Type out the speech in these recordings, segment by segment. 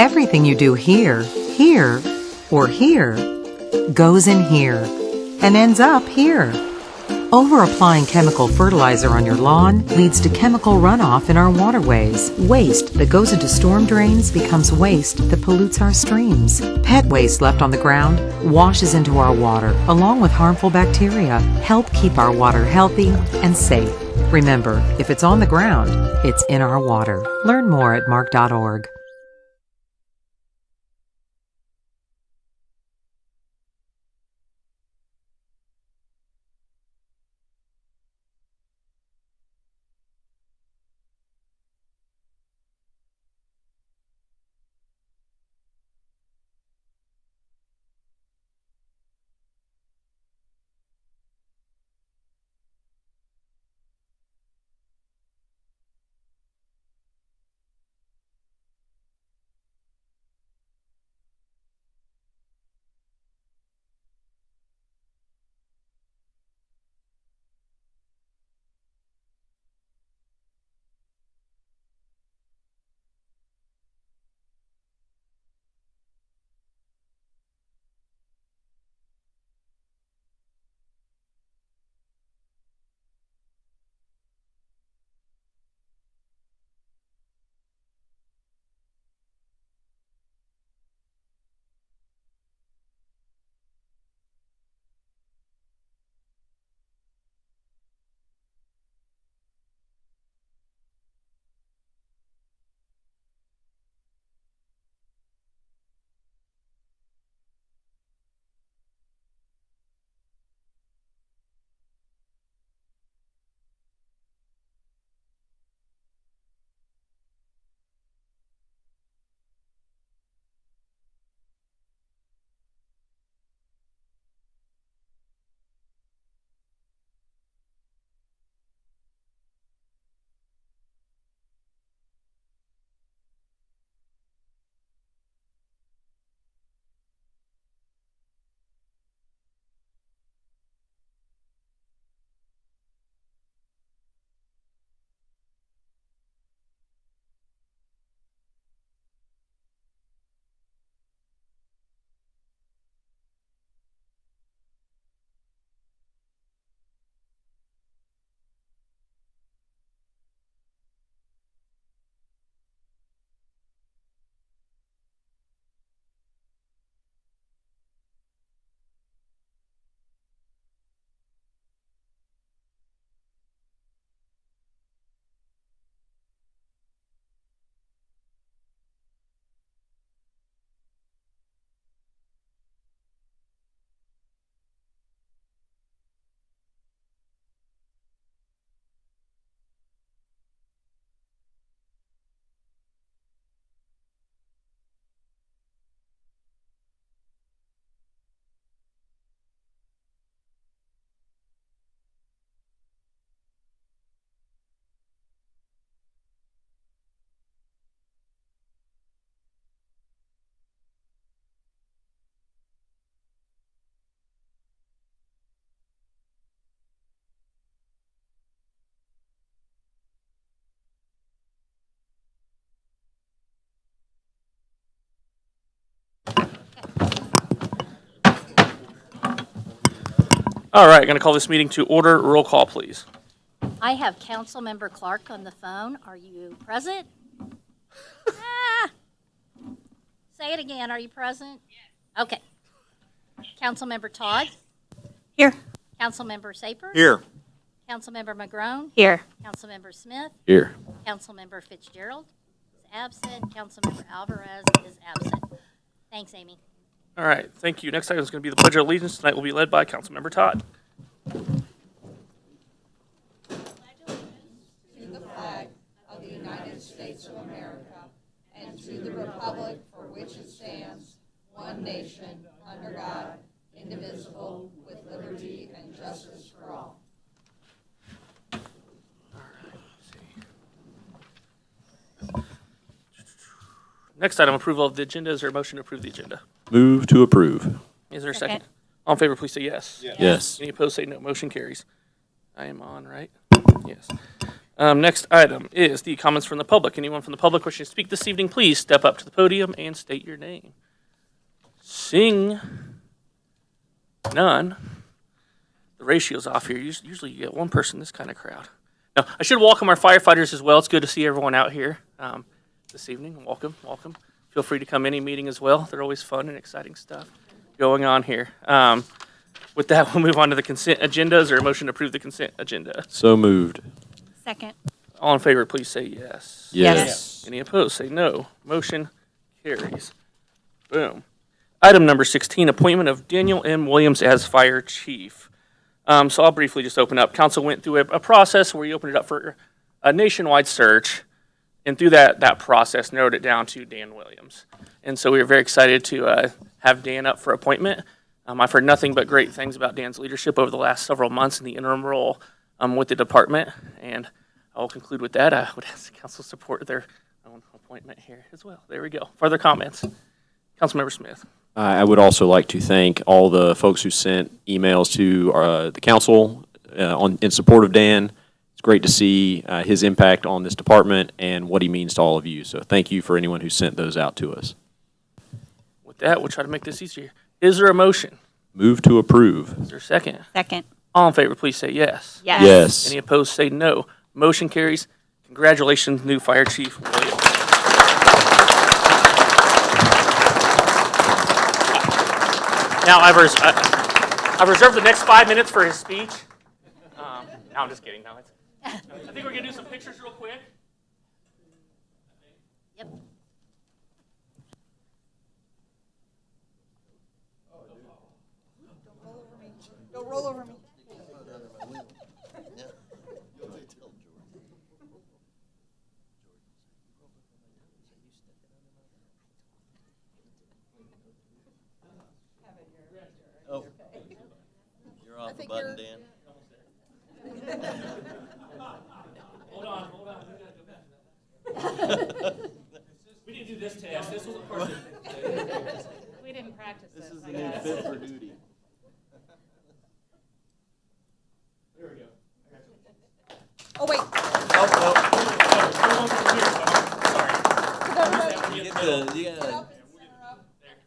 Everything you do here, here, or here goes in here and ends up here. Over-applying chemical fertilizer on your lawn leads to chemical runoff in our waterways. Waste that goes into storm drains becomes waste that pollutes our streams. Pet waste left on the ground washes into our water, along with harmful bacteria. Help keep our water healthy and safe. Remember, if it's on the ground, it's in our water. Learn more at mark.org. All right, going to call this meeting to order. Roll call, please. I have Councilmember Clark on the phone. Are you present? Ah. Say it again. Are you present? Yes. Okay. Councilmember Todd? Here. Councilmember Saper? Here. Councilmember McGrone? Here. Councilmember Smith? Here. Councilmember Fitzgerald is absent. Councilmember Alvarez is absent. Thanks, Amy. All right, thank you. Next item is going to be the Pledge of Allegiance. Tonight will be led by Councilmember Todd. Next item, approval of the agenda. Is there a motion to approve the agenda? Move to approve. Is there a second? Second. All in favor, please say yes. Yes. Any opposed, say no. Motion carries. I am on, right? Yes. Next item is the comments from the public. Anyone from the public wishing to speak this evening, please step up to the podium and state your name. Seeing none. The ratio's off here. Usually you get one person in this kind of crowd. Now, I should welcome our firefighters as well. It's good to see everyone out here this evening. Welcome, welcome. Feel free to come any meeting as well. They're always fun and exciting stuff going on here. With that, we'll move on to the consent agenda. Is there a motion to approve the consent agenda? So moved. Second. All in favor, please say yes. Yes. Any opposed, say no. Motion carries. Boom. Item number 16, appointment of Daniel M. Williams as fire chief. So I'll briefly just open up. Council went through a process where you opened it up for a nationwide search, and through that process narrowed it down to Dan Williams. And so we were very excited to have Dan up for appointment. I've heard nothing but great things about Dan's leadership over the last several months in the interim role with the department, and I'll conclude with that. I would ask council support their own appointment here as well. There we go. Further comments? Councilmember Smith. I would also like to thank all the folks who sent emails to the council in support of Dan. It's great to see his impact on this department and what he means to all of you. So thank you for anyone who sent those out to us. With that, we'll try to make this easier. Is there a motion? Move to approve. Is there a second? Second. All in favor, please say yes. Yes. Yes. Any opposed, say no. Motion carries. Congratulations, new Fire Chief Williams. Now, I've reserved the next 5 minutes for his speech. No, I'm just kidding. No, I think we're going to do some pictures real quick. Yep. Don't roll over me. Oh, you're off the button, Dan. Hold on. We gotta go back to that. We didn't do this test. This was a part of it. We didn't practice This this, is I the new guess. fit for duty. There we go. Oh, wait. Get the, you gotta,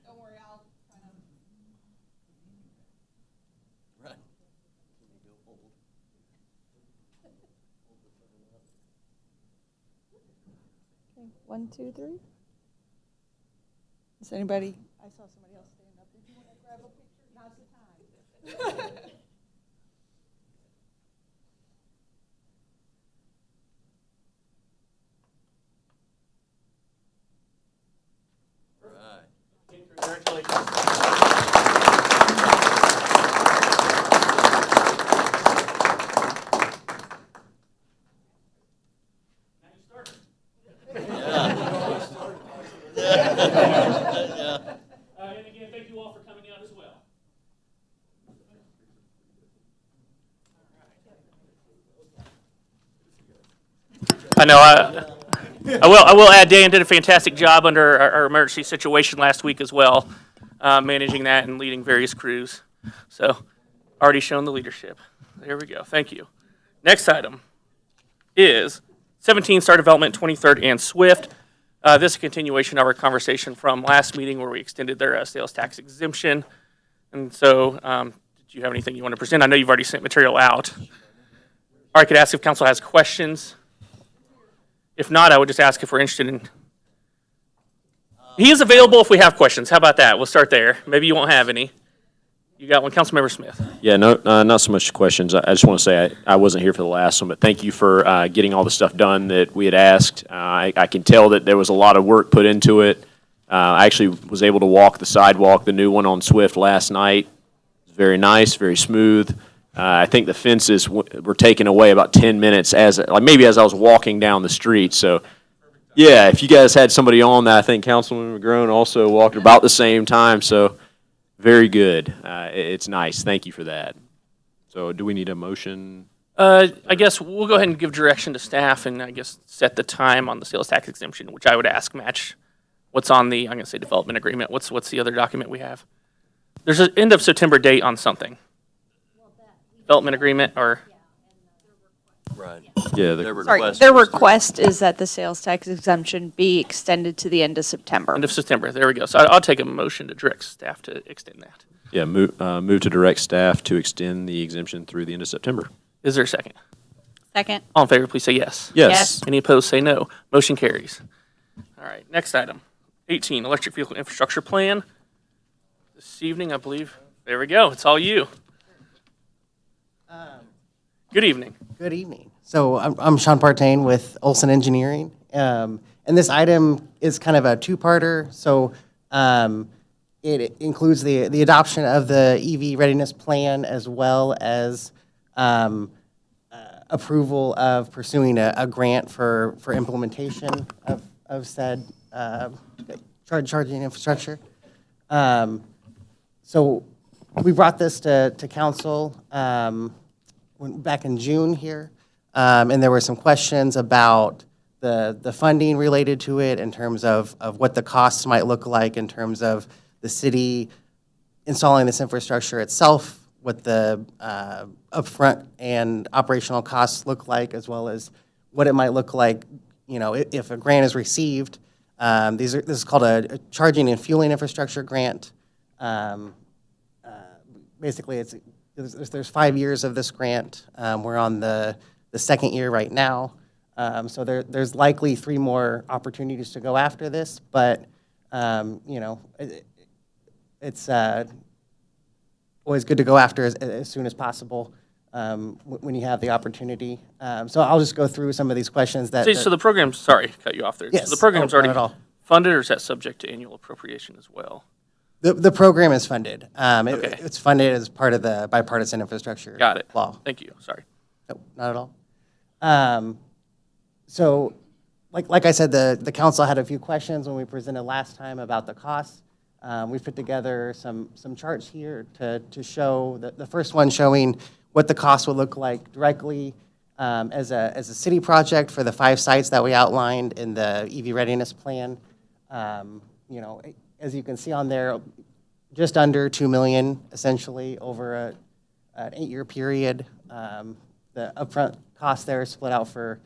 Don't worry, I'll kind of. right. 1, 2, 3. Is anybody? I saw somebody else stand up. Did you want to grab a picture? Now's the time. Right. Congratulations. Yeah. And again, thank you all for coming out as well. I know. I will add, Dan did a fantastic job under our emergency situation last week as well, managing that and leading various crews. So, already shown the leadership. There we go. Thank you. Next item is 17 Star Development, 23rd and Swift. This is a continuation of our conversation from last meeting where we extended their sales tax exemption. And so, did you have anything you want to present? I know you've already sent material out. Or I could ask if council has questions. If not, I would just ask if we're interested in. He is available if we have questions. How about that? We'll start there. Maybe you won't have any. You got one, Councilmember Smith. Yeah, no, not so much questions. I just want to say I wasn't here for the last one, but thank you for getting all the stuff done that we had asked. I can tell that there was a lot of work put into it. I actually was able to walk the sidewalk, the new one on Swift last night. It was very nice, very smooth. I think the fences were taken away about 10 minutes maybe as I was walking down the street. So, yeah, if you guys had somebody on that, I think Councilman McGrone also walked about the same time. So, very good. It's nice. Thank you for that. So, do we need a motion? I guess we'll go ahead and give direction to staff and I guess set the time on the sales tax exemption, which I would ask match what's on the, I'm going to say development agreement. What's the other document we have? There's an end of September date on something. Development agreement or? Right. Yeah, Their Sorry, request their was to- request is that the sales tax exemption be extended to the end of September. End of September. There we go. So I'll take a motion to direct staff to extend that. Yeah, move to direct staff to extend the exemption through the end of September. Is there a second? Second. All in favor, please say yes. Yes. Any opposed, say no. Motion carries. All right, next item. 18, electric vehicle infrastructure plan. This evening, I believe. There we go. It's all you. Good evening. Good evening. So I'm Sean Partain with Olson Engineering. And this item is kind of a two-parter. So it includes the adoption of the EV readiness plan as well as approval of pursuing a grant for implementation of said charging infrastructure. So we brought this to council back in June here, and there were some questions about the funding related to it in terms of what the costs might look like in terms of the city installing this infrastructure itself, what the upfront and operational costs look like, as well as what it might look like, you know, if a grant is received. This is called a charging and fueling infrastructure grant. Basically, there's 5 years of this grant. We're on the second year right now. So there's likely 3 more opportunities to go after this, but you know, it's always good to go after as soon as possible when you have the opportunity. So I'll just go through some of these questions that. So the program's, sorry, cut you off there. Yes. So the program's Oh, not already at all. funded, or is that subject to annual appropriation as well? The program is funded. Okay. It's funded as part of the bipartisan infrastructure Got it. law. Thank you. Sorry. No, not at all. So, like I said, the council had a few questions when we presented last time about the costs. We put together some charts here to show, the first one showing what the cost would look like directly as a city project for the 5 sites that we outlined in the EV readiness plan. You know, as you can see on there, just under $2 million essentially over an 8-year period. The upfront cost there is split out for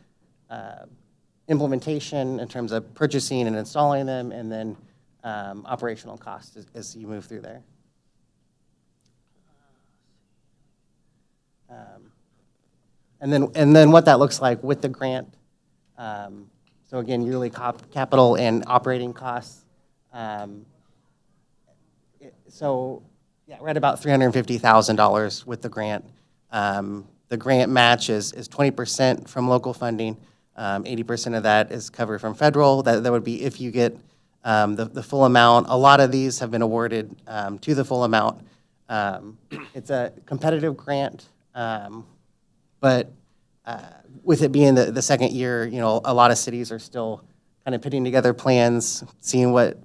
implementation in terms of purchasing and installing them, and then operational costs as you move through there. And then what that looks like with the grant. So again, yearly capital and operating costs. So yeah, we're at about $350,000 with the grant. The grant match is 20% from local funding. 80% of that is covered from federal. That would be if you get the full amount. A lot of these have been awarded to the full amount. It's a competitive grant, but with it being the second year, you know, a lot of cities are still kind of putting together plans, seeing what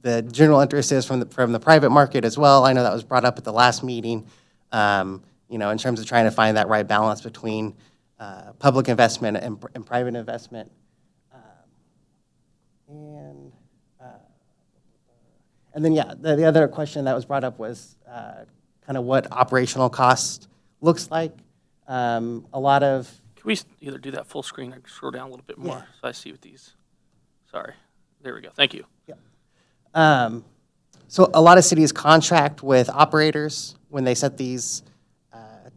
the general interest is from the private market as well. I know that was brought up at the last meeting, you know, in terms of trying to find that right balance between public investment and private investment. And then, yeah, the other question that was brought up was kind of what operational cost looks like. A lot of Can we either do that full screen or scroll down a little bit more Yeah. so I see what these, sorry. There we go. Thank you. So a lot of cities contract with operators when they set these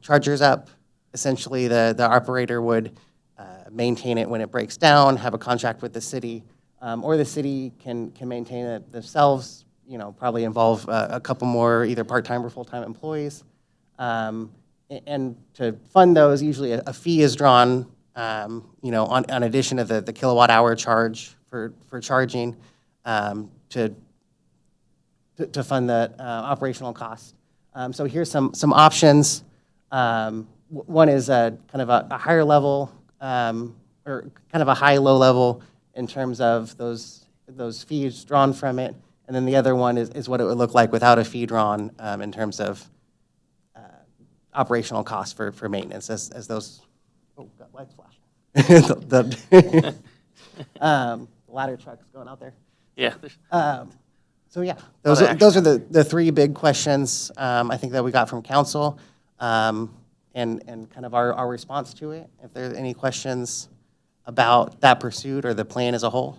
chargers up. Essentially, the operator would maintain it when it breaks down, have a contract with the city, or the city can maintain it themselves, you know, probably involve a couple more either part-time or full-time employees. And to fund those, usually a fee is drawn, you know, on addition of the kilowatt hour charge for charging to fund the operational costs. So here's some options. One is kind of a higher level, or kind of a high-low level in terms of those fees drawn from it. And then the other one is what it would look like without a fee drawn in terms of operational costs for maintenance as those, oh, got lights flashing. the ladder truck's going out there. Yeah. So yeah, Lot of those are the 3 big questions I think that we got from council. and kind of our response to it. If there are any questions about that pursuit or the plan as a whole.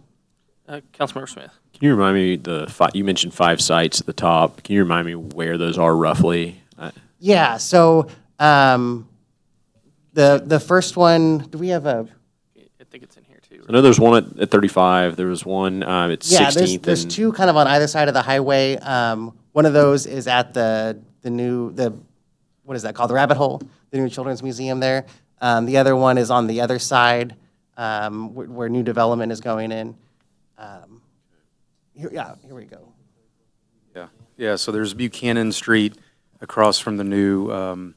Councilmember Smith. Can you remind me, you mentioned 5 sites at the top. Can you remind me where those are roughly? Yeah, so the first one, do we have a? I think it's in here too. I know there's one at 35. There was one at 16th. Yeah, there's and- two kind of on either side of the highway. One of those is at the what is that called? The Rabbit Hole, the new Children's Museum there. The other one is on the other side, where new development is going in. Here we go. Yeah, so there's Buchanan Street across from the new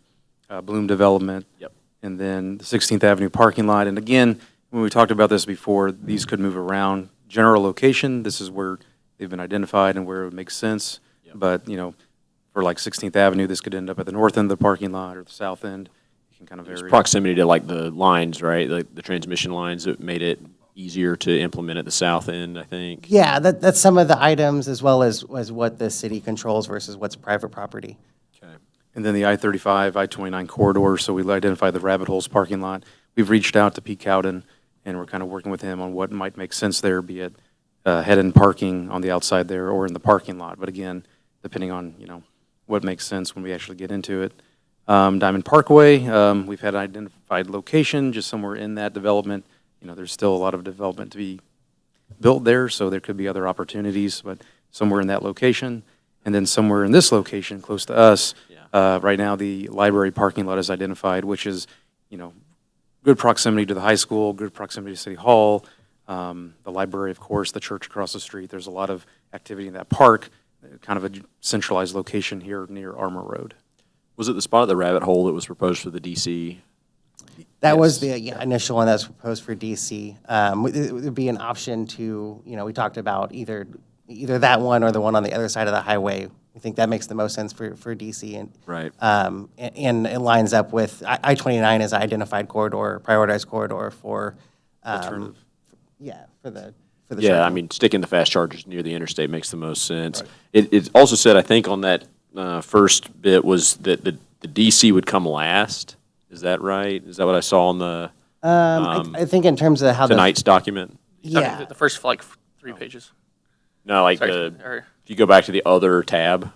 Bloom development. Yep. And then the 16th Avenue parking lot. And again, when we talked about this before, these could move around. General location, this is where they've been identified and where it would make sense. Yep. But, for like 16th Avenue, this could end up at the north end of the parking lot or the south end. You can kind of There's vary. proximity to like the lines, right? Like the transmission lines that made it easier to implement at the south end, I think. Yeah, that's some of the items as well as what the city controls versus what's private property. Okay. And then the I-35, I-29 corridor, so we identified the Rabbit Holes parking lot. We've reached out to Pete Cowden, and we're kind of working with him on what might make sense there, be it head-end parking on the outside there or in the parking lot. But again, depending on, what makes sense when we actually get into it. Diamond Parkway, we've had an identified location just somewhere in that development. There's still a lot of development to be built there, so there could be other opportunities, but somewhere in that location. And then somewhere in this location, close to us, right now the library parking lot is identified, which is, good proximity to the high school, good proximity to City Hall, the library, of course, the church across the street. There's a lot of activity in that park, kind of a centralized location here near Armour Road. Was it the spot of the Rabbit Hole that was proposed for the DC? That was the initial one that was proposed for DC. It would be an option to, we talked about either that one or the one on the other side of the highway. We think that makes the most sense for DC. And, Right. and it lines up with I-29 as an identified corridor, prioritized corridor for, for the Yeah, shuttle. I mean, sticking the fast chargers near the interstate makes the most sense. It also said, I think, on that first bit was that the DC would come last. Is that right? Is that what I saw on the I think in terms of how tonight's document? yeah, The first, 3 pages. No, like Sorry, if you go back to the other tab.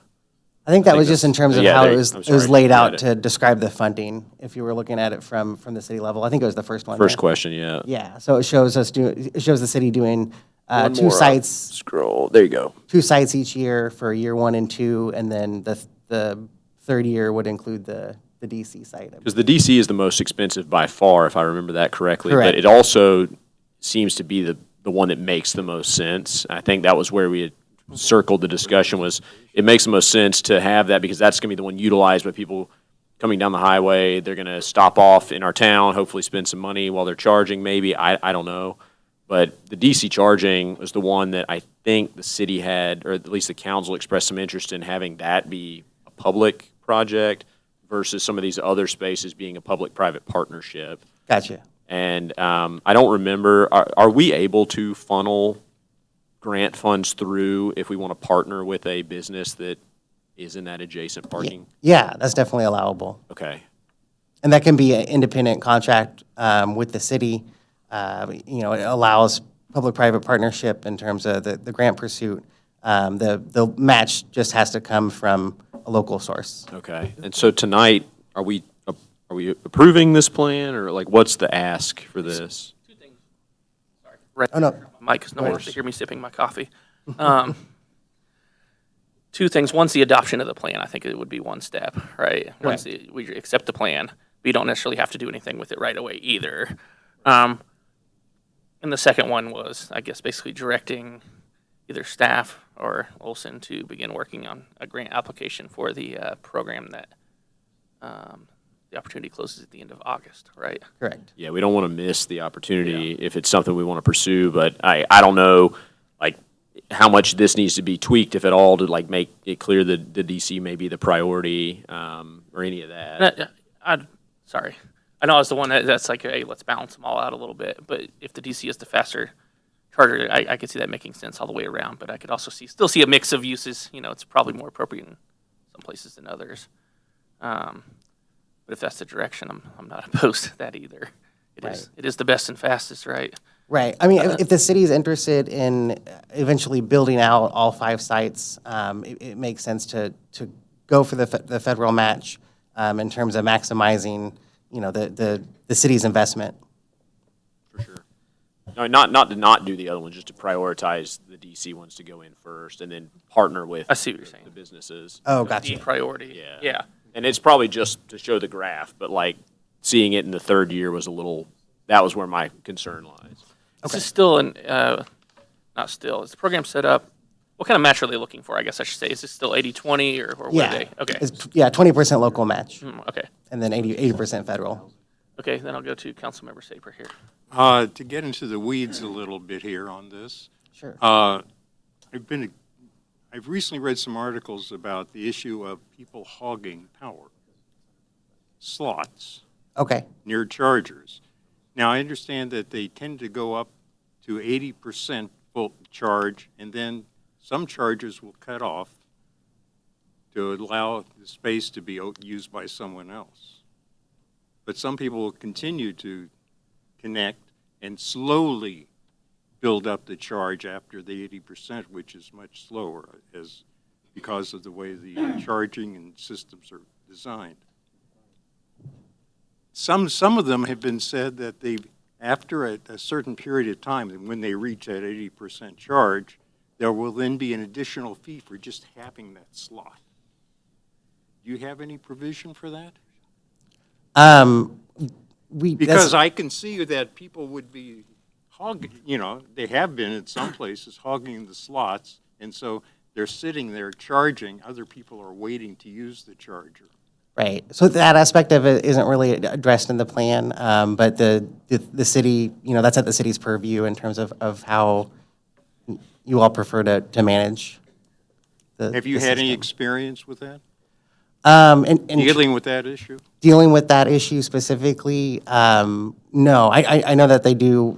I think that was that's- just in terms of yeah, how there- it was I'm it was sorry, laid you out had to describe the funding. If you were looking at it from the city level, I think it was the first one. First there. question, yeah. Yeah, so it shows the city doing One two more up. sites Scroll. There you go. each year for year 1 and 2, and then the third year would include the DC site. Because the DC is the most expensive by far, if I remember that correctly. Correct. But it also seems to be the one that makes the most sense. I think that was where we had circled the discussion was it makes the most sense to have that because that's going to be the one utilized by people coming down the highway. They're going to stop off in our town, hopefully spend some money while they're charging maybe. I don't know. But the DC charging was the one that I think the city had, or at least the council expressed some interest in having that be a public project versus some of these other spaces being a public-private partnership. Gotcha. And I don't remember, are we able to funnel grant funds through if we want to partner with a business that is in that adjacent parking? Yeah, that's definitely allowable. Okay. And that can be an independent contract with the city. It allows public-private partnership in terms of the grant pursuit. The match just has to come from a local source. Okay. And so tonight, are we approving this plan, or like what's the ask for this? 2 things. Sorry. Right. Oh, no. Mike, because no one wants to hear me sipping my coffee. 2 things. One's the adoption of the plan. I think it would be one step, right? Once we accept the plan, we don't necessarily have to do anything with it right away either. And the second one was, I guess, basically directing either staff or Olson to begin working on a grant application for the program that the opportunity closes at the end of August, right? Correct. Yeah, we don't want to miss the opportunity if it's something we want to pursue, but I don't know, like, how much this needs to be tweaked, if at all, to, like, make it clear that the DC may be the priority, or any of that. Sorry. I know I was the one that's like, hey, let's balance them all out a little bit. But if the DC is the faster charger, I could see that making sense all the way around. But I could also still see a mix of uses. It's probably more appropriate in some places than others. But But if that's the direction, I'm not opposed to that either. It is the best and fastest, right? Right. I mean, if the city is interested in eventually building out all 5 sites, it makes sense to go for the federal match in terms of maximizing, the city's investment. For sure. No, not to not do the other ones, just to prioritize the DC ones to go in first and then partner with I see what you're saying. the businesses. Oh, The gotcha. priority. Yeah. Yeah. And it's probably just to show the graph, but like seeing it in the third year was that was where my concern lies. This is still not still, is the program set up? What kind of match are they looking for, I guess I should say? Is this still 80-20 or what are they? Okay. Yeah, 20% local match, Okay. and then 80% federal. Okay, then I'll go to Councilmember Saper here. To get into the weeds a little bit here on this, Sure. I've recently read some articles about the issue of people hogging power slots Okay. near chargers. Now, I understand that they tend to go up to 80% full charge, and then some chargers will cut off to allow the space to be used by someone else. But some people will continue to connect and slowly build up the charge after the 80%, which is much slower because of the way the charging and systems are designed. Some of them have been said that after a certain period of time, and when they reach that 80% charge, there will then be an additional fee for just having that slot. Do you have any provision for that? Because I can see that people would be hogging, they have been in some places hogging the slots, and so they're sitting there charging. Other people are waiting to use the charger. Right. So that aspect of it isn't really addressed in the plan, but the city, that's at the city's purview in terms of how you all prefer to manage. Have you the had any system. experience with that? And Dealing with that issue? dealing with that issue specifically, no. I know that they do,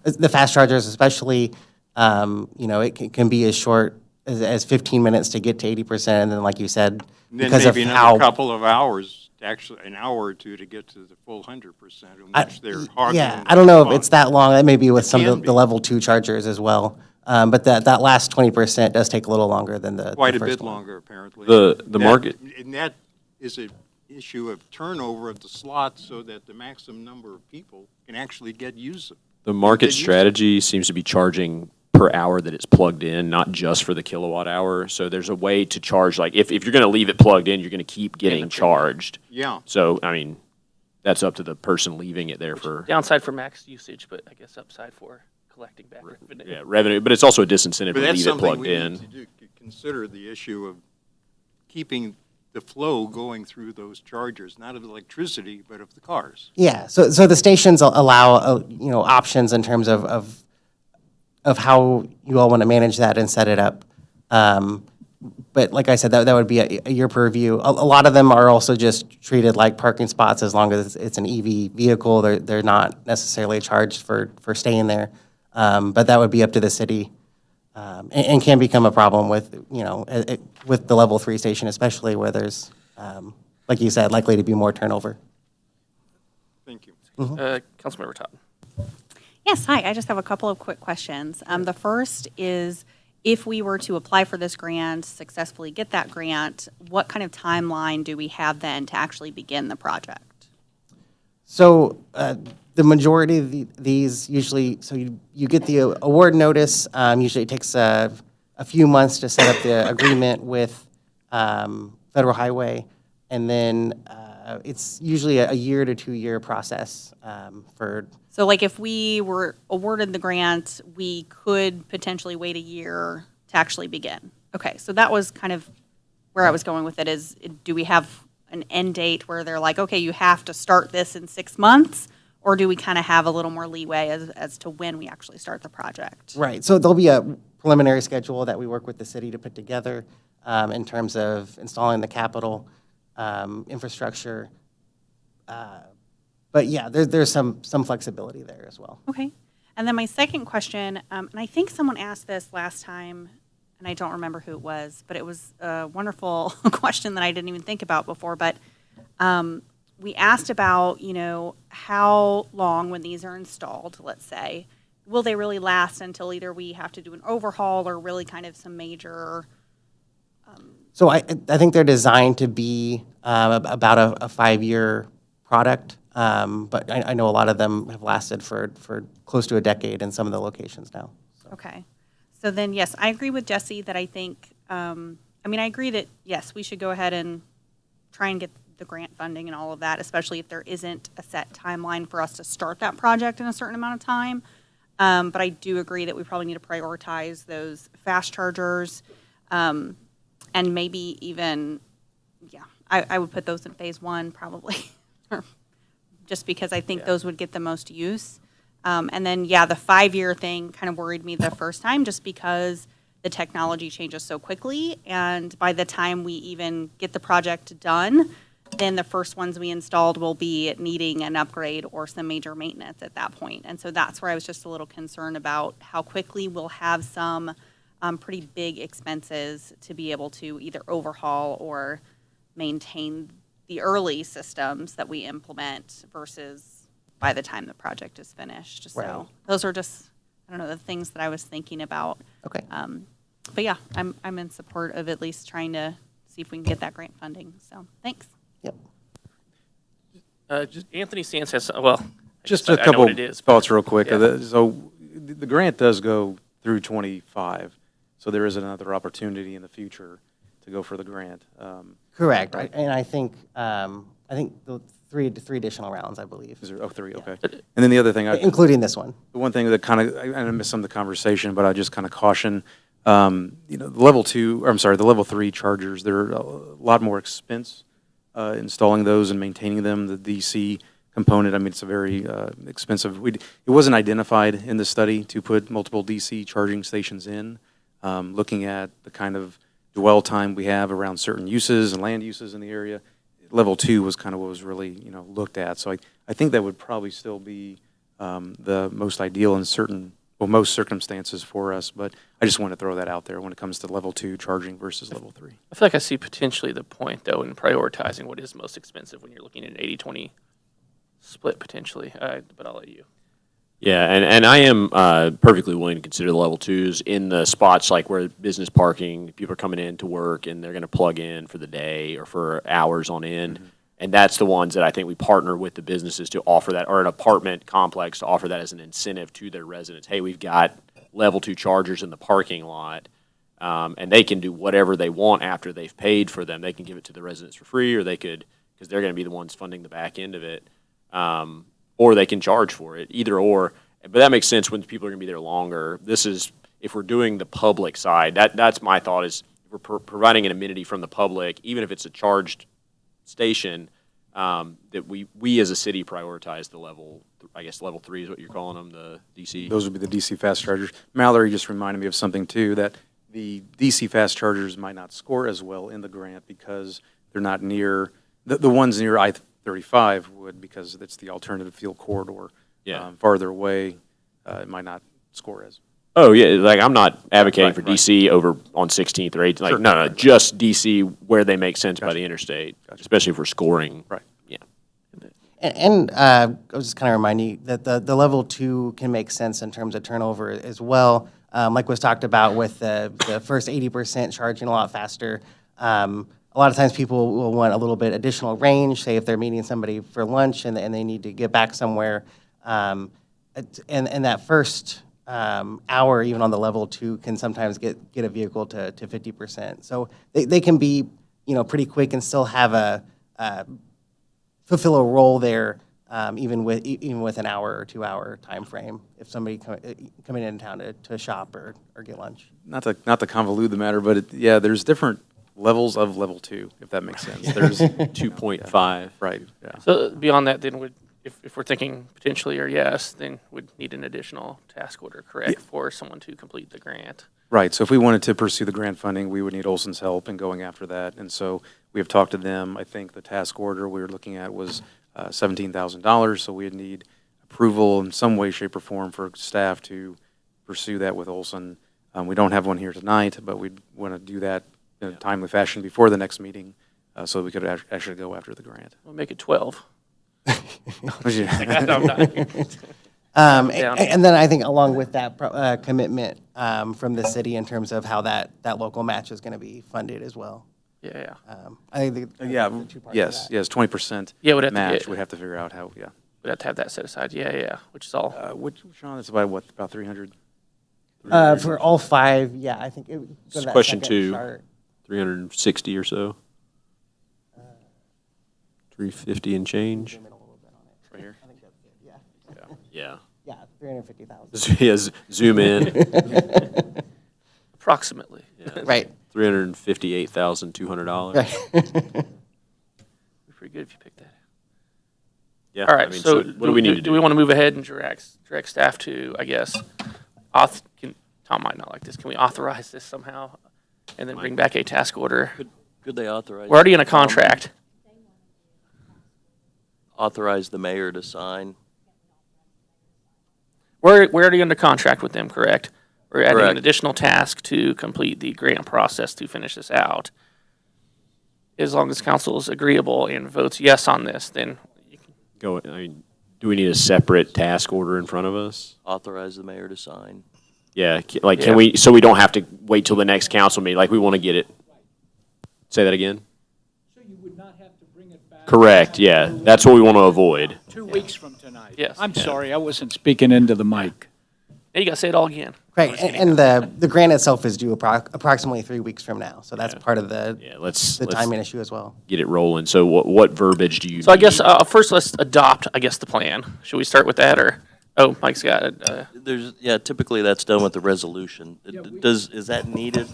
the fast chargers especially, it can be as short as 15 minutes to get to 80%, and then like you said, Then because of maybe another how. couple of hours, actually an hour or two to get to the full 100%, in which they're hogging. Yeah, I don't know if it's that long. That may be with some can of be. the level 2 chargers as well. But that last 20% does take a little longer than the Quite a first bit one. longer, apparently. The market- And that is an issue of turnover of the slots so that the maximum number of people can actually use them. The market Good use. strategy seems to be charging per hour that it's plugged in, not just for the kilowatt hour. So there's a way to charge, like, if you're going to leave it plugged in, you're going to keep getting charged. Yeah. So, I mean, that's up to the person leaving it there for, Downside for max usage, but I guess upside for collecting back revenue. yeah, revenue. But it's also a disincentive But to that's leave it something plugged we in. need to do, consider the issue of keeping the flow going through those chargers, not of electricity, but of the cars. Yeah, so the stations allow, options in terms of how you all want to manage that and set it up. But like I said, that would be a your purview. A lot of them are also just treated like parking spots as long as it's an EV vehicle. They're not necessarily charged for staying there. But that would be up to the city, and can become a problem with, with the level 3 station, especially where there's, like you said, likely to be more turnover. Thank you. Councilmember Todd. Yes, hi. I just have a couple of quick questions. The first is, if we were to apply for this grant, successfully get that grant, what kind of timeline do we have then to actually begin the project? So the majority of these usually, so you get the award notice. Usually it takes a few months to set up the agreement with Federal Highway, and then it's usually a year to 2 year process for. So like if we were awarded the grant, we could potentially wait a year to actually begin. Okay, so that was kind of where I was going with it is, do we have an end date where they're like, okay, you have to start this in 6 months? Or do we kind of have a little more leeway as to when we actually start the project? Right, so there'll be a preliminary schedule that we work with the city to put together in terms of installing the capital infrastructure. But yeah, there's some flexibility there as well. Okay. And then my second question, and I think someone asked this last time, and I don't remember who it was, but it was a wonderful question that I didn't even think about before. But we asked about, how long when these are installed, let's say, will they really last until either we have to do an overhaul or really kind of some major, So I think they're designed to be about a 5-year product, but I know a lot of them have lasted for close to a decade in some of the locations now. okay. So then, yes, I agree with Jesse that I think, I agree that, yes, we should go ahead and try and get the grant funding and all of that, especially if there isn't a set timeline for us to start that project in a certain amount of time. But I do agree that we probably need to prioritize those fast chargers, and maybe even, I would put those in phase 1 probably, just because I think those would get the most use. And then, the 5-year thing kind of worried me the first time, just because the technology changes so quickly, and by the time we even get the project done, then the first ones we installed will be needing an upgrade or some major maintenance at that point. And so that's where I was just a little concerned about how quickly we'll have some pretty big expenses to be able to either overhaul or maintain the early systems that we implement versus by the time the project is finished. Right. So those are just, the things that I was thinking about. Okay. But yeah, I'm in support of at least trying to see if we can get that grant funding. So thanks. Yep. Anthony Sands has, well, Just I a know couple what it is, but- thoughts real quick. Yeah. So the grant does go through 25, so there is another opportunity in the future to go for the grant. Correct. Right. And I think the three additional rounds, I believe, Is there, 3, okay. And then the other thing, including this one. the one thing that kind of, I missed some of the conversation, but I just kind of caution, the level 3 chargers, they're a lot more expense installing those and maintaining them. The DC component, it's a very expensive. It wasn't identified in the study to put multiple DC charging stations in. Looking at the kind of dwell time we have around certain uses and land uses in the area, level 2 was kind of what was really looked at. So I think that would probably still be the most ideal in most circumstances for us. But I just want to throw that out there when it comes to level 2 charging versus level 3. I feel like I see potentially the point, though, in prioritizing what is most expensive when you're looking at an 80-20 split, potentially. But I'll let you. Yeah, and I am perfectly willing to consider the level 2s in the spots like where business parking, people are coming in to work and they're going to plug in for the day or for hours on end. Mm-hmm. And that's the ones that I think we partner with the businesses to offer that, or an apartment complex to offer that as an incentive to their residents. Hey, we've got level 2 chargers in the parking lot, and they can do whatever they want after they've paid for them. They can give it to the residents for free, or they could, because they're going to be the ones funding the back end of it. Or they can charge for it, either or. But that makes sense when people are going to be there longer. This is, if we're doing the public side, that's my thought is if we're providing an amenity from the public, even if it's a charged station, that we as a city prioritize the level 3 is what you're calling them, the DC. Those would be the DC fast chargers. Mallory just reminded me of something too, that the DC fast chargers might not score as well in the grant because they're not near, the ones near I-35 would, because it's the alternative fuel corridor. Yeah. Farther away, it might not score as. Oh, yeah, like I'm not advocating Right, for right. DC over on 16th or 18th. Like, Sure. no, just DC where they make sense by Gotcha. the interstate, Gotcha. especially if we're scoring. Right. Yeah. And I was just kind of reminding you that the level 2 can make sense in terms of turnover as well. Like was talked about with the first 80% charging a lot faster. A lot of times people will want a little bit additional range, say if they're meeting somebody for lunch and they need to get back somewhere. And that first hour, even on the level 2, can sometimes get a vehicle to 50%. So they can be, pretty quick and still have fulfill a role there, even with an hour or 2 hour time frame. If somebody coming in town to shop or get lunch. Not to convolute the matter, but there's different levels of level 2, if that makes sense. There's 2.5. Right, yeah. So beyond that, then if we're thinking potentially or yes, then we'd need an additional task order, correct, for someone to complete the grant. Right, so if we wanted to pursue the grant funding, we would need Olson's help in going after that. And so we have talked to them. I think the task order we were looking at was $17,000, so we'd need approval in some way, shape, or form for staff to pursue that with Olson. We don't have one here tonight, but we'd want to do that in a timely fashion before the next meeting so we could actually go after the grant. We'll make it 12. Yeah. No, I'm not. Down. And then I think along with that commitment from the city in terms of how that local match is going to be funded as well. Yeah. I think Yeah, the two parts of yes, that. yes, 20% Yeah, we'd have to match. get- We'd have to figure out how, yeah. We'd have to have that set aside. Yeah. Which is all. Which, Sean, it's about what, about 300? For all five, yeah, I think it would go to This is that question second 2. chart. 360 or so. 350 and change. Right here? I think that's it, yeah. Yeah. Yeah, 350,000. Yes, zoom in. Approximately. Right. $358,200. Right. Be pretty good if you picked that. Yeah. All right. I mean, so what do we need to do we want to move ahead and direct staff to, I guess, Tom might not like this. Can we authorize this somehow and then bring back a task order? Could they authorize? We're already in a contract. Authorize the mayor to sign? We're already under contract with them, correct? We're adding an Correct. additional task to complete the grant process to finish this out. As long as council is agreeable and votes yes on this, then Go. I mean, do we need a separate task order in front of us? Authorize the mayor to sign? Yeah. Like, Yeah. can we? So we don't have to wait till the next council meeting. Like, we want to get it. Say that again. So you would not have to bring it back Correct. Yeah. That's what we want to avoid. 2 weeks from tonight? Yes. I'm sorry, I wasn't speaking into the mic. now you got to say it all again. Right, and the grant itself is due approximately 3 weeks from now, so that's part of the Yeah. Let's timing issue as well. get it rolling. So what verbiage do you? So I guess need? first let's adopt, I guess, the plan. Should we start with that or? Oh, Mike's got it. Yeah, typically that's done with the resolution. Yeah, we- Is that needed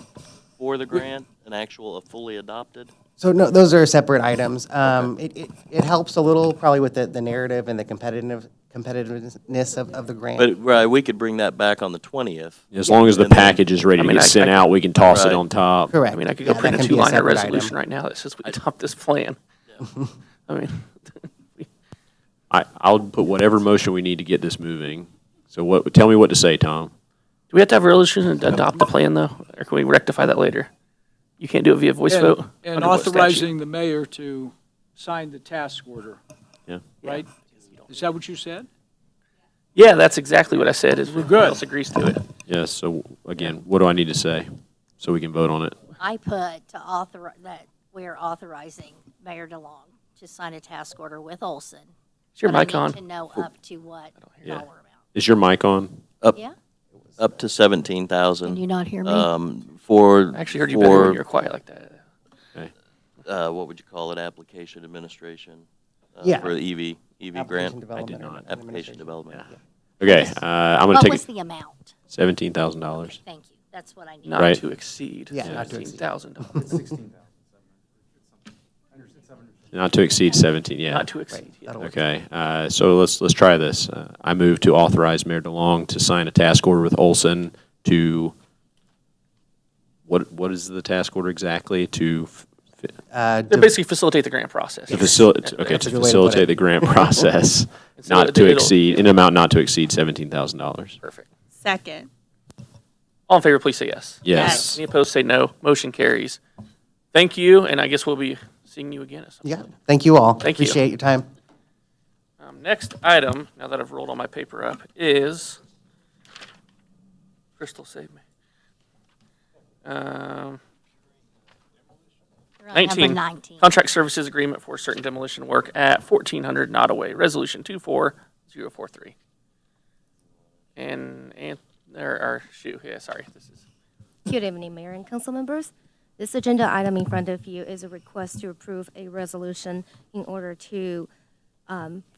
for the grant, a fully adopted? So no, those are separate items. It helps a little probably with the narrative and the competitiveness of the grant. But, right, we could bring that back on the 20th. As long as the And then- package is ready I to mean, get I- sent I- out, we can toss it Right. on top. Correct. I mean, I could go Yeah, print that a can be a 2-liner separate resolution item. right now that says we adopt this plan. I mean, I'll put whatever motion we need to get this moving. So tell me what to say, Tom. do we have to have a resolution to adopt the plan though, or can we rectify that later? You can't do it via voice vote. And Under what statute? authorizing the mayor to sign the task order, Yeah. right? Is that what you said? Yeah, that's exactly what I said. Is good. Who else agrees to it? Yes. So again, what do I need to say so we can vote on it? I put to authorize, that we're authorizing Mayor DeLong to sign a task order with Olson. Is your but I mic on? need to know up to what Yeah. dollar amount. Is your mic on? Yeah? Up to 17,000. Can you not hear me? For. I actually heard you better when for, you were quiet like that. what would you call it, application administration? Yeah. For the EV Application grant? development not. and Application administration. development. Okay. I'm going What to was take the amount? $17,000. Thank you. That's what I need. Not Right. to exceed Yeah, not to exceed. $17,000. Not to exceed 17. Yeah. Not to exceed. Yeah. That'll work. Okay, so let's try this. I move to authorize Mayor DeLong to sign a task order with Olson to, what is the task order exactly? To They basically facilitate the grant process. facilitate, okay, That's to a good way to put facilitate it. the grant process, So not to it'll- exceed, in an amount not to exceed $17,000. Perfect. Second. All in favor, please say yes. Yes. Any opposed, say no. Motion carries. Thank you, and I guess we'll be seeing you again at some Yeah, point. thank you all. Thank you. Appreciate your time. Next item, now that I've rolled all my paper up, is, Crystal, save me. We're on number 19, 19. contract services agreement for certain demolition work at 1400 Nottaway, resolution 24043. And there are, this is. Good evening, Mayor and council members. This agenda item in front of you is a request to approve a resolution in order to,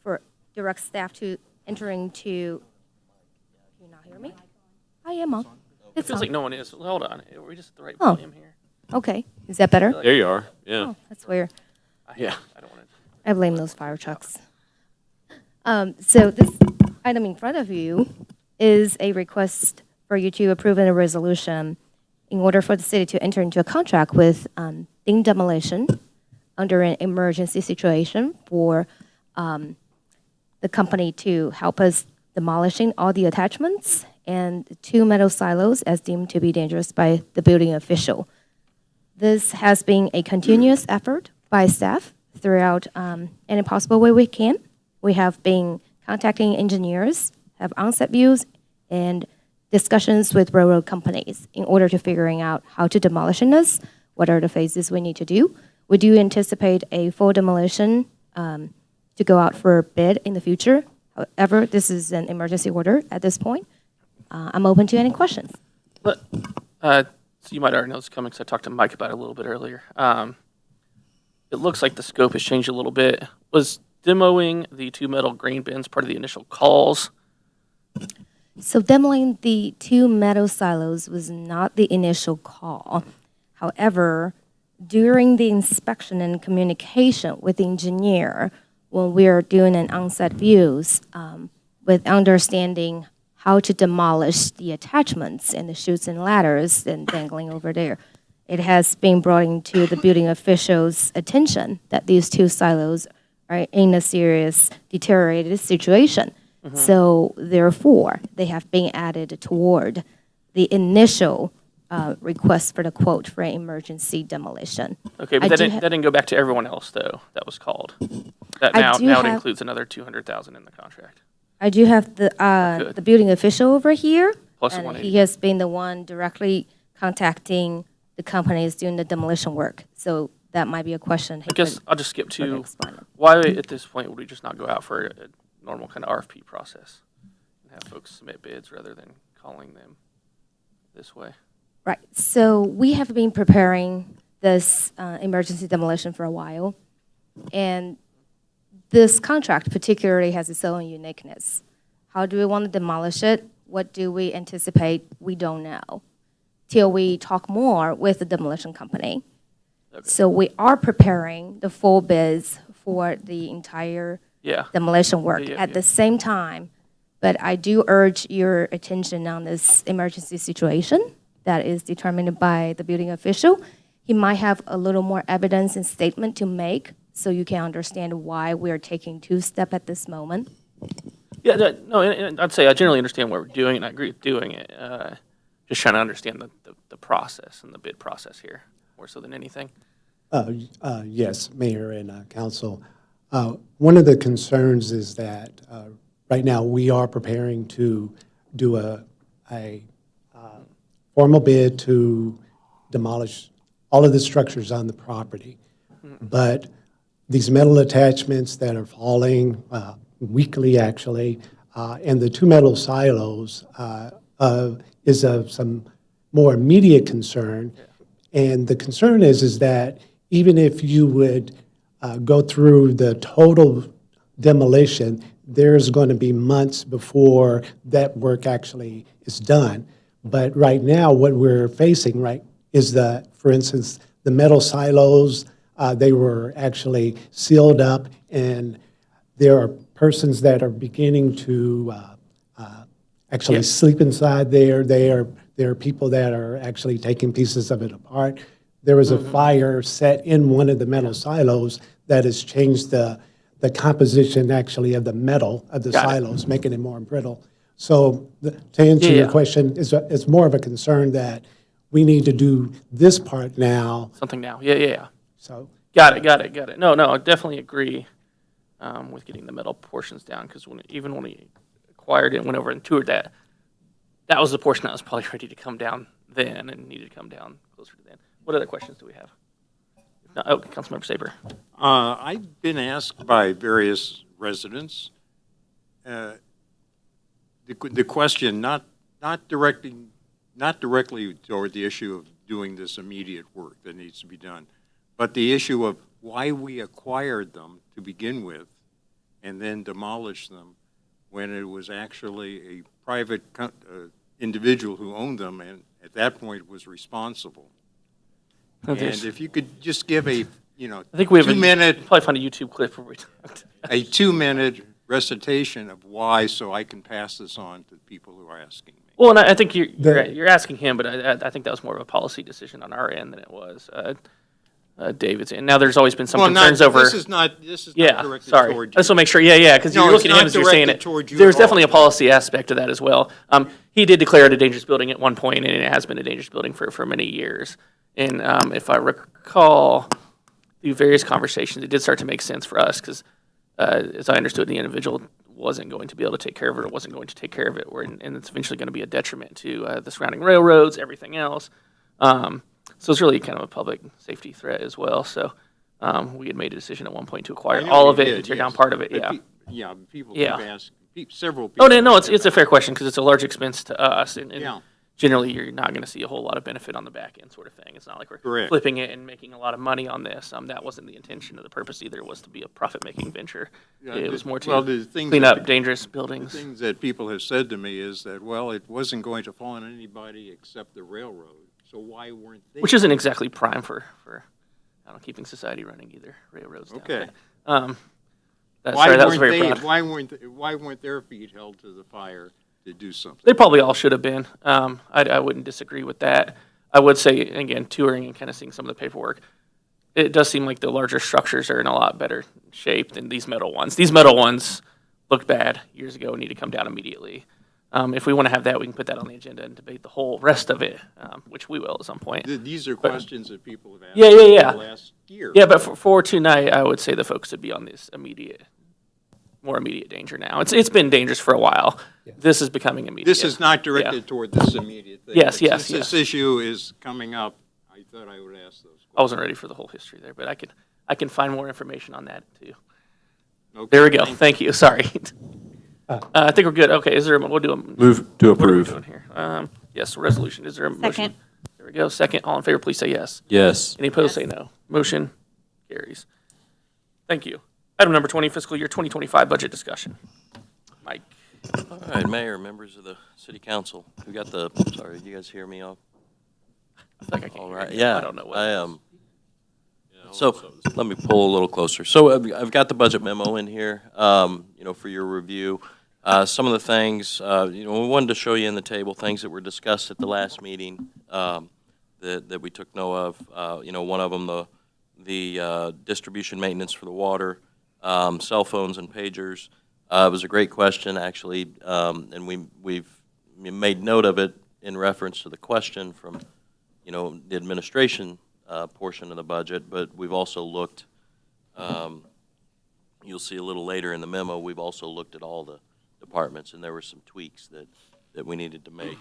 for direct staff to enter into, can you not hear me? I am on. It It's feels on. like no one is. Hold on, are we just at the right Oh. volume here? Okay, is that better? There you are, yeah. Oh, that's weird. Yeah. I don't want to. I blame those fire trucks. So this item in front of you is a request for you to approve a resolution in order for the city to enter into a contract with Ding Demolition under an emergency situation for the company to help us demolishing all the attachments and 2 metal silos as deemed to be dangerous by the building official. This has been a continuous effort by staff throughout any possible way we can. We have been contacting engineers, have onset views, and discussions with railroad companies in order to figuring out how to demolishing this, what are the phases we need to do. We do anticipate a full demolition to go out for bid in the future. However, this is an emergency order at this point. I'm open to any questions. But, so you might already know this coming because I talked to Mike about it a little bit earlier. It looks like the scope has changed a little bit. Was demoing the 2 metal grain bins part of the initial calls? So demoing the 2 metal silos was not the initial call. However, during the inspection and communication with the engineer, when we are doing an onset views, with understanding how to demolish the attachments and the chutes and ladders and dangling over there, it has been brought into the building officials' attention that these 2 silos are in a serious deteriorated situation. So therefore, they have been added toward the initial request for the quote for an emergency demolition. Okay, but that didn't go back to everyone else, though, that was called. That now it includes another $200,000 in the contract. I do have the building official over here. Plus and 180. he has been the one directly contacting the companies doing the demolition work. So that might be a question. I guess I'll just skip to explain it. why at this point would we just not go out for a normal kind of RFP process and have folks submit bids rather than calling them this way? Right. So we have been preparing this emergency demolition for a while. And this contract particularly has its own uniqueness. How do we want to demolish it? What do we anticipate? We don't know till we talk more with the demolition company. Okay. So we are preparing the full bids for the entire Yeah. demolition work Yeah, at yeah. the same time. But I do urge your attention on this emergency situation that is determined by the building official. He might have a little more evidence and statement to make so you can understand why we are taking 2 steps at this moment. Yeah, no, and I'd say I generally understand what we're doing, and I agree with doing it. Just trying to understand the process and the bid process here, more so than anything. Yes, Mayor and Council. One of the concerns is that right now we are preparing to do a formal bid to demolish all of the structures on the property. But these metal attachments that are falling weekly, actually, and the 2 metal silos is of some more immediate concern. And the concern is that even if you would go through the total demolition, there's going to be months before that work actually is done. But right now, what we're facing, right, is for instance, the metal silos, they were actually sealed up, and there are persons that are beginning to actually sleep inside there. There are people that are actually taking pieces of it apart. There was a fire set in one of the metal silos that has changed the composition actually of the metal of the silos, making it more brittle. So to answer your question, it's more of a concern that we need to do this part now. Something now. Yeah. So Got it. No, I definitely agree with getting the metal portions down, because even when we acquired it and went over and toured that was the portion that was probably ready to come down then and needed to come down closer to then. What other questions do we have? If not, Councilmember Saber. I've been asked by various residents the question, not directly toward the issue of doing this immediate work that needs to be done, but the issue of why we acquired them to begin with and then demolished them when it was actually a private individual who owned them and at that point was responsible. Okay. And if you could just give a, I think we have 2-minute, probably find a YouTube clip where we talked. a 2-minute recitation of why, so I can pass this on to people who are asking me. Well, and I think you're asking him, but I think that was more of a policy decision on our end than it was David's. And now there's always been some concerns over. This is not directed toward you. Let's make sure. Yeah, because you're looking at him as you're saying it. There's definitely a policy aspect to that as well. He did declare it a dangerous building at one point, and it has been a dangerous building for many years. And if I recall, through various conversations, it did start to make sense for us because, as I understood, the individual wasn't going to be able to take care of it or wasn't going to take care of it, and it's eventually going to be a detriment to the surrounding railroads, everything else. So it's really kind of a public safety threat as well. So we had made a decision at one point to I acquire know all we of it did, and tear yes. down part of it. But Yeah. Yeah, people Yeah. keep asking, several people. Oh, no, ask it's a about fair question because it's a large expense to us, and Yeah. generally you're not going to see a whole lot of benefit on the back end sort of thing. It's not like we're Correct. flipping it and making a lot of money on this. That wasn't the intention of the purpose either. Was to be a profit-making venture. Yeah, It was more to well, the things clean that up dangerous The buildings. things that people have said to me is that, well, it wasn't going to fall on anybody except the railroad, so why weren't they? Which isn't exactly prime for I don't know, keeping society running either. Railroads. Down Okay. there. Why Sorry, that was weren't very they, broad. why weren't their feet held to the fire to do something? They probably all should have been. I wouldn't disagree with that. I would say, again, touring and kind of seeing some of the paperwork, it does seem like the larger structures are in a lot better shape than these metal ones. These metal ones looked bad years ago and need to come down immediately. If we want to have that, we can put that on the agenda and debate the whole rest of it, which we will at some point. These are questions that people have asked Yeah. for the last year. Yeah, but for tonight, I would say the focus would be on this more immediate danger now. It's been dangerous for a while. This is becoming immediate. This is not Yeah. directed toward this immediate thing. Yes, but yes, Since this issue is coming up, I thought I would ask those I wasn't ready for the whole history there, but I can find more information on that too. questions. There we go. Thank you. Thank you. Sorry. I think we're good. Okay. We'll do a Move to what are we approve. doing here? Yes, resolution. Is there a motion? Second. There we go. Second. All in favor, please say yes. Yes. Any opposed, say no. Motion carries. Thank you. Item number 20, fiscal year 2025 budget discussion. Mike. All right, Mayor, members of the City Council, we got sorry, you guys hear me all? I think I can All hear right, you. yeah. I don't know what. I am. So let me pull a little closer. So I've got the budget memo in here, for your review. Some of the things, we wanted to show you in the table, things that were discussed at the last meeting that we took note of. One of them, the distribution maintenance for the water, cell phones and pagers. It was a great question, actually, and we've made note of it in reference to the question from, the administration portion of the budget, but we've also looked, you'll see a little later in the memo, we've also looked at all the departments, and there were some tweaks that we needed to make.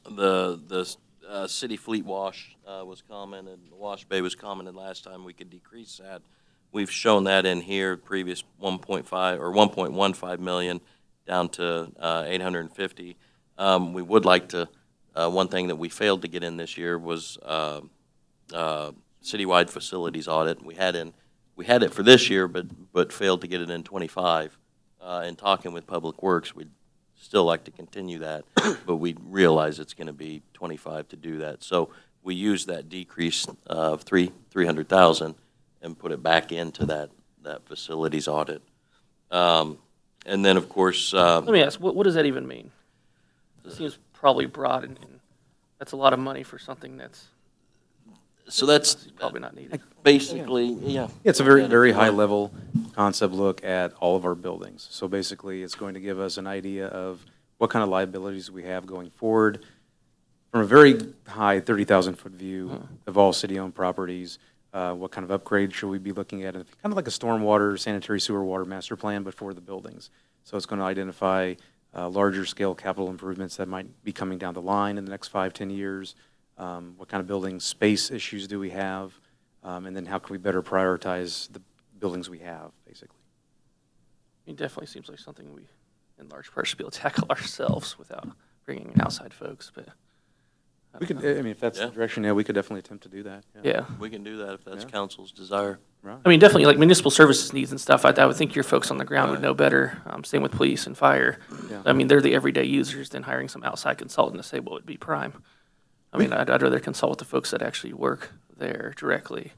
The city fleet wash was commented, the wash bay was commented last time, we could decrease that. We've shown that in here, previous 1.5 or 1.15 million down to 850. We would like to, one thing that we failed to get in this year was citywide facilities audit. We had it for this year, but failed to get it in 25. In talking with Public Works, we'd still like to continue that, but we realize it's going to be 25 to do that. So we used that decrease of 300,000 and put it back into that facilities audit. And then, of course, Let me ask, what does that even mean? It seems probably broad, and that's a lot of money for something that's so that's probably not needed. basically, yeah. It's a very, very high-level concept look at all of our buildings. So basically, it's going to give us an idea of what kind of liabilities we have going forward from a very high 30,000-foot view of all city-owned properties. What kind of upgrade should we be looking at? And kind of like a stormwater, sanitary sewer water master plan, but for the buildings. So it's going to identify larger-scale capital improvements that might be coming down the line in the next 5-10 years. What kind of building space issues do we have? And then how can we better prioritize the buildings we have, basically? It definitely seems like something we, in large part, should be able to tackle ourselves without bringing in outside folks, but. We could, I mean, if that's the direction, yeah, we could definitely attempt to do that. Yeah. We can do that if that's Yeah. council's desire. Right. I mean, definitely, like municipal services needs and stuff, I would think your folks on the ground would know better. Same with police and fire. Yeah. I mean, they're the everyday users than hiring some outside consultant to say what would be prime. I mean, I'd rather consult with the folks that actually work there directly.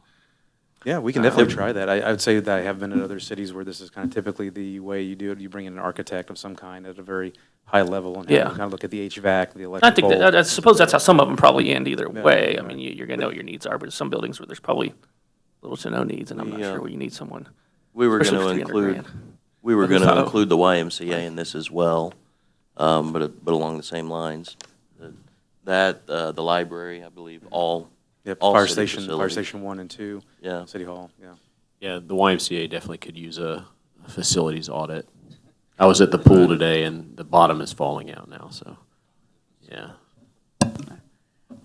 Yeah, we can definitely try that. I would say that I have been in other cities where this is kind of typically the way you do it. You bring in an architect of some kind at a very high level and have Yeah. them kind of look at the HVAC, the I electrical. think I suppose that's how some of them probably end either Yeah, way. I right. mean, you're going to know what your needs are, but some buildings where there's probably little to no needs, and I'm not Yeah. sure where you need someone. We were especially going to for 300 include, grand. we were But going to who's- include the YMCA in this as well, but along the same lines. The library, I believe, all Yeah, all fire city station, Fire facilities. Station 1 and 2. Yeah. City Hall, yeah. Yeah, the YMCA definitely could use a facilities audit. I was at the pool today, and the bottom is falling out now, so, yeah.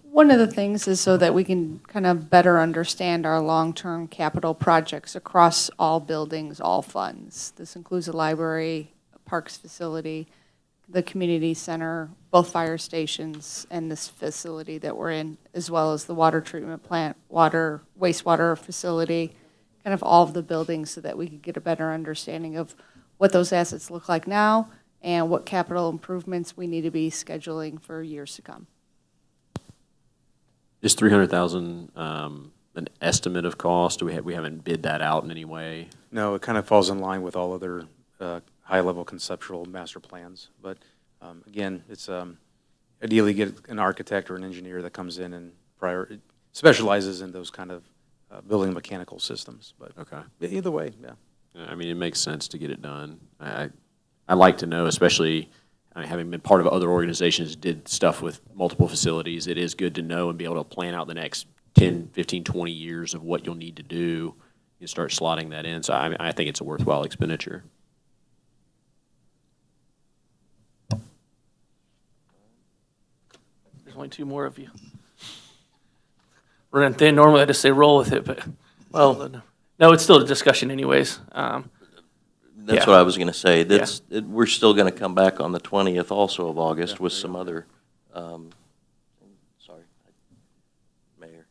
One of the things is so that we can kind of better understand our long-term capital projects across all buildings, all funds. This includes the library, parks facility, the community center, both fire stations, and this facility that we're in, as well as the water treatment plant, wastewater facility, kind of all of the buildings, so that we could get a better understanding of what those assets look like now and what capital improvements we need to be scheduling for years to come. Is 300,000 an estimate of cost? We haven't bid that out in any way? No, it kind of falls in line with all other high-level conceptual master plans. But again, it's ideally get an architect or an engineer that comes in and specializes in those kind of building mechanical systems. But Okay. either way, yeah. I mean, it makes sense to get it done. I like to know, especially having been part of other organizations, did stuff with multiple facilities, it is good to know and be able to plan out the next 10, 15, 20 years of what you'll need to do. You start slotting that in. So I think it's a worthwhile expenditure. There's only two more of you. Running thin, normally I just say roll with it, but, well, no, it's still a discussion anyways. That's Yeah. what I was going to say. We're still going to come back on the 20th also of August with some other, sorry, Mayor.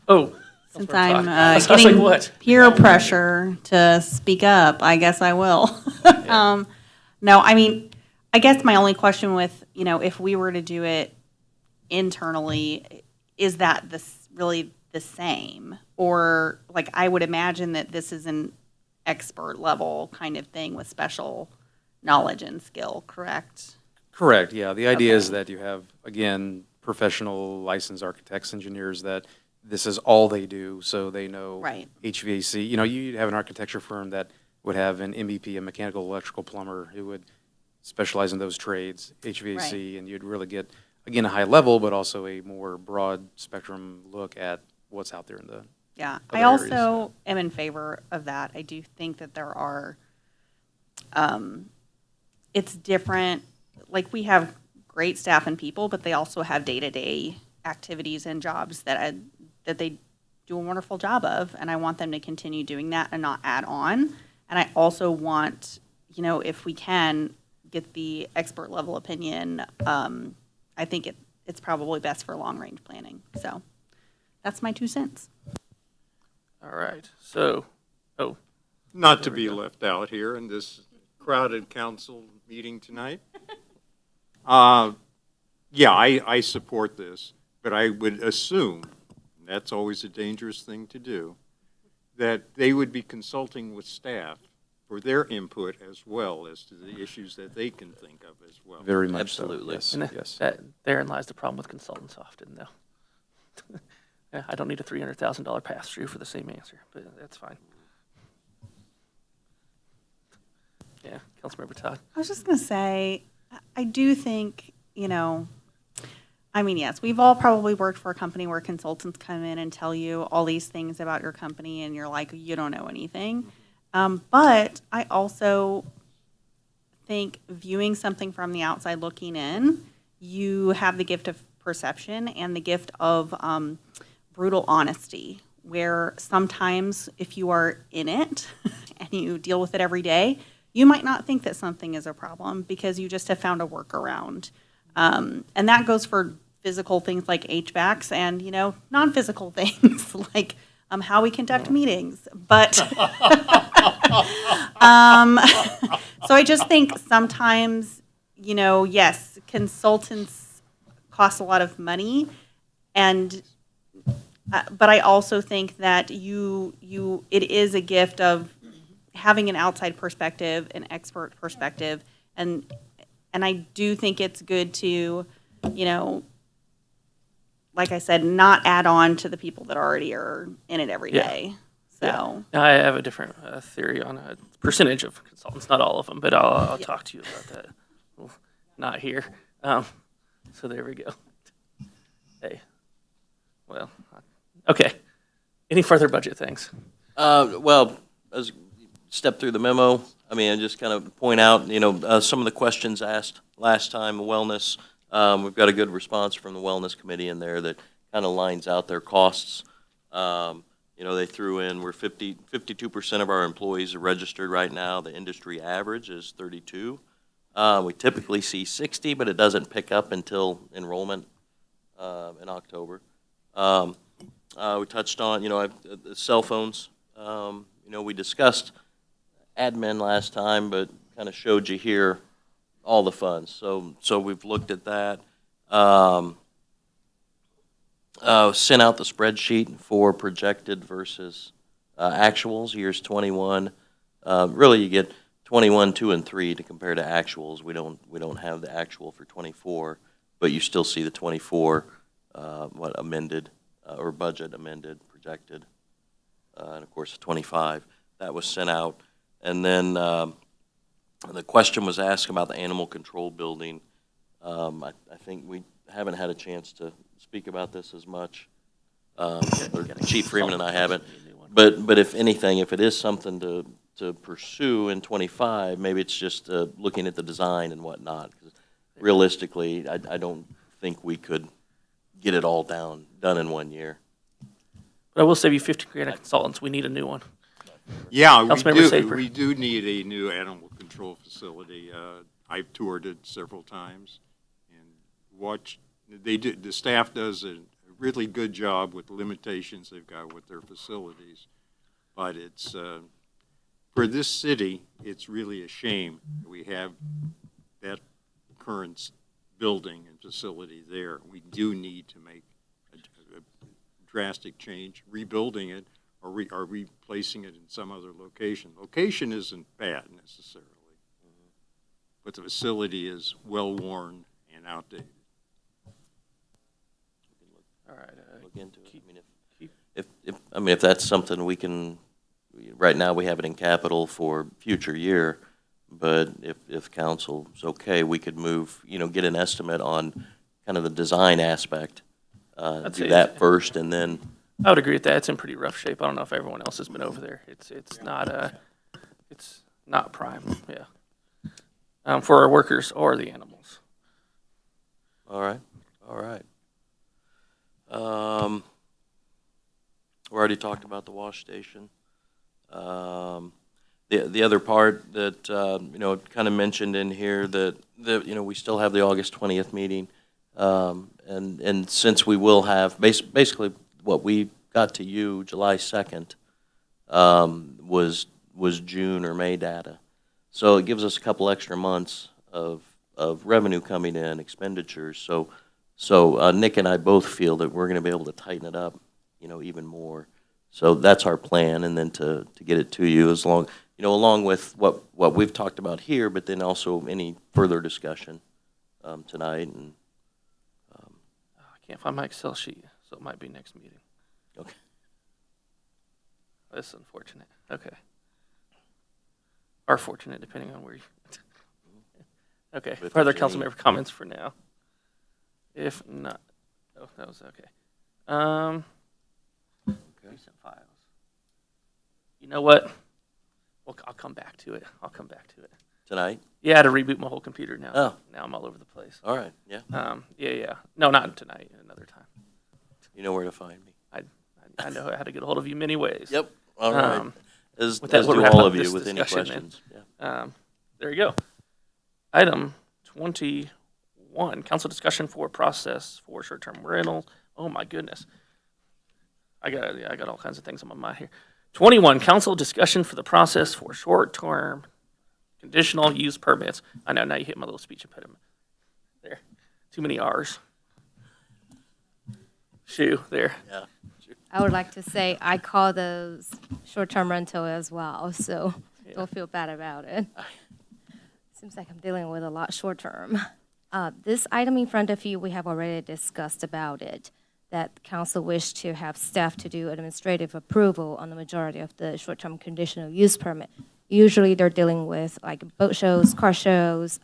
Oh. Since I I'm was like, getting what? peer pressure to speak up, I guess I will. No, I mean, I guess my only question with, if we were to do it internally, is that really the same? Or, like, I would imagine that this is an expert level kind of thing with special knowledge and skill, correct? Correct, yeah. The idea is that you have, again, professional licensed architects, engineers that this is all they do, so they know Right. HVAC. You'd have an architecture firm that would have an MEP, a mechanical electrical plumber, who would specialize in those trades, HVAC, and you'd really get, again, a high level, but also a more broad spectrum look at what's out there in the Yeah, other I also areas. am in favor of that. I do think that there are, it's different, like, we have great staff and people, but they also have day-to-day activities and jobs that they do a wonderful job of, and I want them to continue doing that and not add on. And I also want, if we can, get the expert level opinion. I think it's probably best for long-range planning. So that's my 2 cents. All right, so, Not to be left out here in this crowded council meeting tonight. Yeah, I support this, but I would assume, and that's always a dangerous thing to do, that they would be consulting with staff for their input as well as to the issues that they can think of as well. Very much Absolutely. so, and yes. therein lies the problem with consultants often, though. Yeah, I don't need a $300,000 pass-through for the same answer, but that's fine. Yeah, Councilmember Todd. I was just going to say, I do think, I mean, yes, we've all probably worked for a company where consultants come in and tell you all these things about your company, and you're like, you don't know anything. But I also think viewing something from the outside looking in, you have the gift of perception and the gift of brutal honesty, where sometimes if you are in it and you deal with it every day, you might not think that something is a problem because you just have found a workaround. And that goes for physical things like HVACs and, non-physical things like how we conduct meetings. But so I just think sometimes, yes, consultants cost a lot of money, and but I also think that it is a gift of having an outside perspective, an expert perspective, and I do think it's good to, like I said, not add on to the people that already are in it every day. So Now, I have a different theory on a percentage of consultants, not all of them, but I'll talk to you about that. Well, not here. So there we go. Hey, well, okay. Any further budget things? Well, as step through the memo, I mean, I just kind of point out, some of the questions asked last time, wellness. We've got a good response from the Wellness Committee in there that kind of lines out their costs. They threw in, 52% of our employees are registered right now. The industry average is 32. We typically see 60, but it doesn't pick up until enrollment in October. We touched on, cell phones. We discussed admin last time, but kind of showed you here all the funds. So we've looked at that. Sent out the spreadsheet for projected versus actuals, years 21. Really, you get 21, 2, and 3 to compare to actuals. We don't have the actual for 24, but you still see the 24 amended or budget amended, projected, and of course 25 that was sent out. And then the question was asked about the animal control building. I think we haven't had a chance to speak about this as much. Or Chief Freeman and I haven't. But if anything, if it is something to pursue in 25, maybe it's just looking at the design and whatnot. 'Cause realistically, I don't think we could get it all done in 1 year. But I will save you 50 grand of consultants. We need a new one. Yeah, Councilmember Safer. we do need a new animal control facility. I've toured it several times and watched. The staff does a really good job with the limitations they've got with their facilities. But it's, for this city, it's really a shame that we have that current building and facility there. We do need to make a drastic change, rebuilding it or replacing it in some other location. Location isn't bad necessarily, but the facility is well-worn and outdated. All right. Look into it. If that's something we can, right now we have it in capital for future year, but if council's okay, we could move, get an estimate on kind of the design aspect. Do that first and then. I would agree with that. It's in pretty rough shape. I don't know if everyone else has been over there. It's not prime. Yeah. For our workers or the animals. All right. We already talked about the wash station. The other part that, kind of mentioned in here that, we still have the August 20th meeting. And since we will have, basically what we got to you July 2nd was June or May data. So it gives us a couple extra months of revenue coming in, expenditures. So Nick and I both feel that we're going to be able to tighten it up, even more. So that's our plan, and then to get it to you along with what we've talked about here, but then also any further discussion tonight. And I can't find my Excel sheet, so it might be next meeting. Okay. That's unfortunate. Okay. Or fortunate, depending on where you. Okay. If Further there's council any- member comments for now? If not, oh, that was okay. Recent files. You know what? Well, I'll come back to it. Tonight? Yeah, I had to reboot my whole computer now. Oh. Now I'm all over the place. All right, yeah. Yeah. No, not tonight. Another time. You know where to find me. I know how to get a hold of you many ways. Yep, all right. As with that, we'll do wrap all up of you this with any discussion then. questions. Yeah. There you go. Item 21, council discussion for process for short-term rental. Oh my goodness. I got all kinds of things on my mind here. 21, council discussion for the process for short-term conditional use permits. I know, now you hit my little speech impediment. There. Too many R's. Shoe, there. Yeah. I would like to say I call those short-term rental as well, so don't feel bad about it. Seems like I'm dealing with a lot short-term. This item in front of you, we have already discussed about it, that council wished to have staff to do administrative approval on the majority of the short-term conditional use permit. Usually they're dealing with like boat shows, car shows,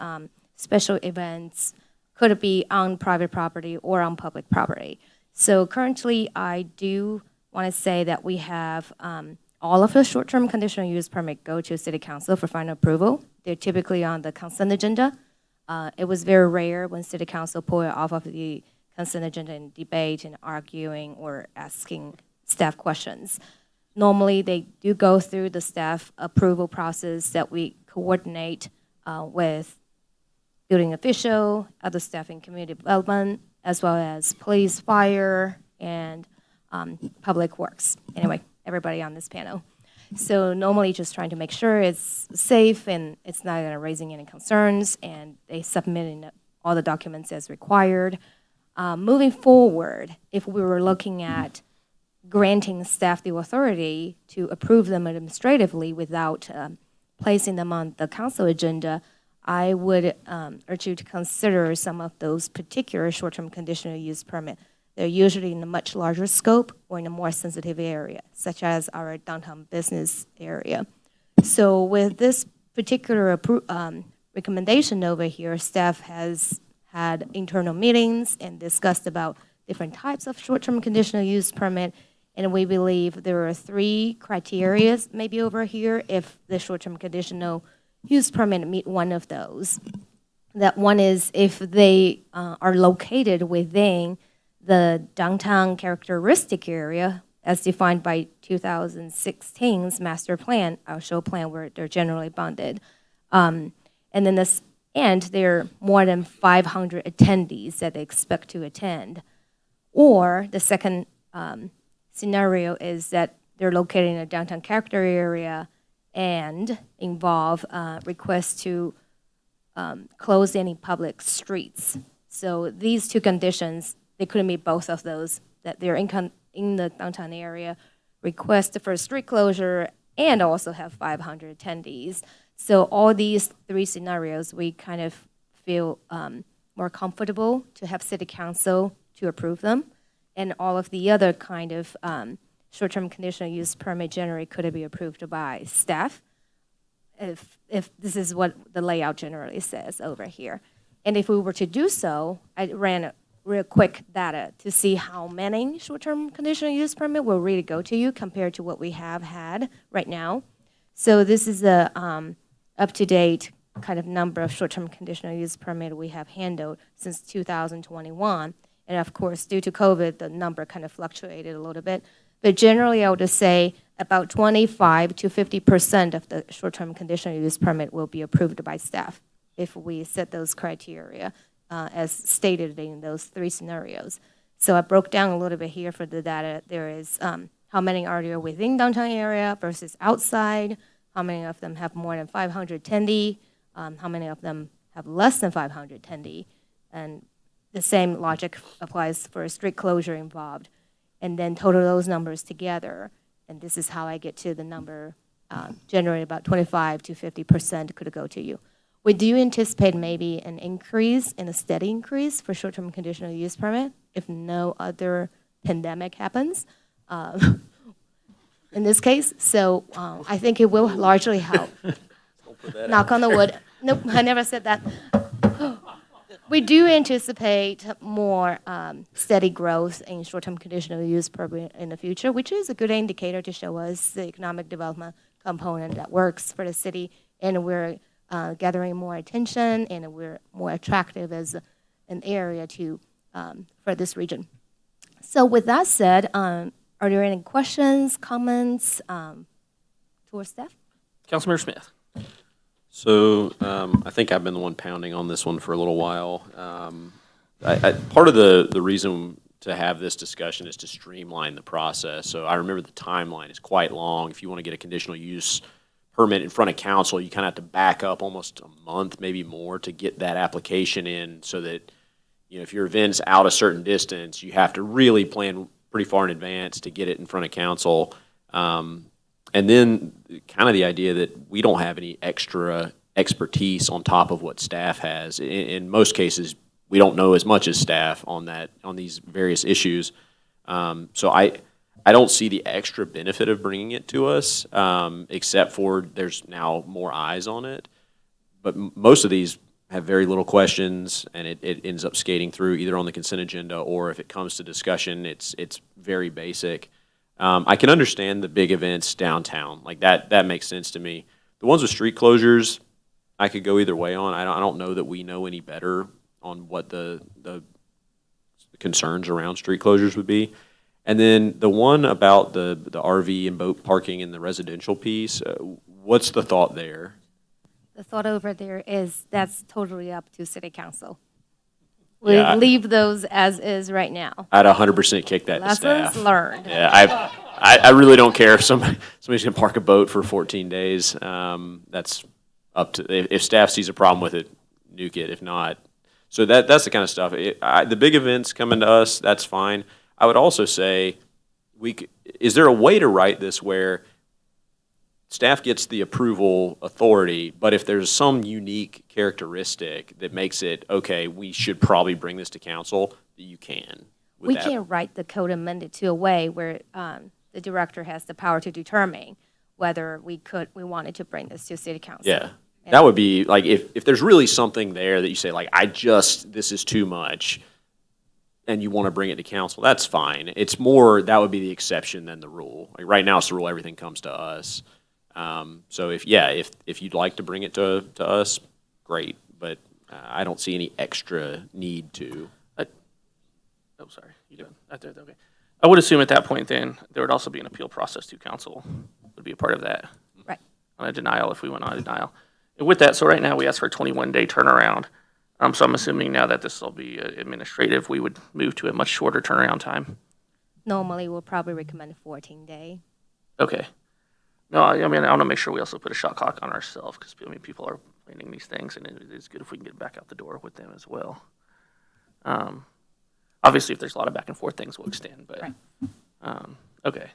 special events, could it be on private property or on public property. So currently, I do want to say that we have all of the short-term conditional use permit go to City Council for final approval. They're typically on the consent agenda. It was very rare when City Council pulled it off of the consent agenda in debate and arguing or asking staff questions. Normally, they do go through the staff approval process that we coordinate with building official, other staff in community development, as well as police, fire, and public works. Anyway, everybody on this panel. So normally just trying to make sure it's safe and it's not raising any concerns, and they submitting all the documents as required. Moving forward, if we were looking at granting staff the authority to approve them administratively without placing them on the council agenda, I would urge you to consider some of those particular short-term conditional use permit. They're usually in a much larger scope or in a more sensitive area, such as our downtown business area. So with this particular recommendation over here, staff has had internal meetings and discussed about different types of short-term conditional use permit, and we believe there are 3 criteria maybe over here if the short-term conditional use permit meet one of those. That one is if they are located within the downtown characteristic area as defined by 2016's master plan, our show plan where they're generally bounded. And then there are more than 500 attendees that they expect to attend. Or the second scenario is that they're located in a downtown character area and involve requests to close any public streets. So these 2 conditions, they couldn't meet both of those, that they're in the downtown area, request for street closure, and also have 500 attendees. So all these 3 scenarios, we kind of feel more comfortable to have City Council to approve them. And all of the other kind of short-term conditional use permit generally could be approved by staff if this is what the layout generally says over here. And if we were to do so, I ran a real quick data to see how many short-term conditional use permit will really go to you compared to what we have had right now. So this is a up-to-date kind of number of short-term conditional use permit we have handled since 2021. And of course, due to COVID, the number kind of fluctuated a little bit. But generally, I would just say about 25 to 50% of the short-term conditional use permit will be approved by staff if we set those criteria as stated in those 3 scenarios. So I broke down a little bit here for the data. There is how many are there within downtown area versus outside, how many of them have more than 500 attendee, how many of them have less than 500 attendee, and the same logic applies for a street closure involved. And then total those numbers together, and this is how I get to the number, generally about 25 to 50% could go to you. We do anticipate maybe an increase and a steady increase for short-term conditional use permit if no other pandemic happens in this case. So I think it will largely help. Knock on the wood. Nope, I never said that. We do anticipate more steady growth in short-term conditional use permit in the future, which is a good indicator to show us the economic development component that works for the city, and we're gathering more attention, and we're more attractive as an area to for this region. So with that said, are there any questions, comments to our staff? Councilmember Smith. So I think I've been the one pounding on this one for a little while. Part of the reason to have this discussion is to streamline the process. So I remember the timeline is quite long. If you want to get a conditional use permit in front of council, you kind of have to back up almost a month, maybe more, to get that application in so that, you know, if your event's out a certain distance, you have to really plan pretty far in advance to get it in front of council. And then kind of the idea that we don't have any extra expertise on top of what staff has. In most cases, we don't know as much as staff on these various issues. So I don't see the extra benefit of bringing it to us, except for there's now more eyes on it. But most of these have very little questions, and it ends up skating through either on the consent agenda, or if it comes to discussion, it's very basic. I can understand the big events downtown, like that makes sense to me. The ones with street closures, I could go either way on. I don't know that we know any better on what the concerns around street closures would be. And then the one about the RV and boat parking in the residential piece, what's the thought there? The thought over there is that's totally up to city council. We Yeah. leave those as is right now. I'd 100% kick that to Lessons staff. learned. Yeah, I really don't care if somebody's gonna park a boat for 14 days. That's up to, if staff sees a problem with it, nuke it. If not, so that's the kind of stuff. The big events coming to us, that's fine. I would also say, is there a way to write this where staff gets the approval authority, but if there's some unique characteristic that makes it, okay, we should probably bring this to council, that you can? Would We that- can't write the code amended to a way where the director has the power to determine whether we wanted to bring this to city council. Yeah, that would be, like, if there's really something there that you say, like, this is too much, and you want to bring it to council, that's fine. It's more, that would be the exception than the rule. Like, right now, it's the rule, everything comes to us. So if you'd like to bring it to us, great, but I don't see any extra need to. Oh, sorry. You done? Okay. I would assume at that point then, there would also be an appeal process to council, would be a part of that. Right. On a denial, if we went on a denial. And with that, so right now, we asked for a 21-day turnaround. So I'm assuming now that this will be administrative, we would move to a much shorter turnaround time. Normally, we'll probably recommend 14-day. Okay. No, I mean, I want to make sure we also put a shot clock on ourselves, because, I mean, people are planning these things, and it is good if we can get back out the door with them as well. Obviously, if there's a lot of back and forth things, we'll extend, but, okay.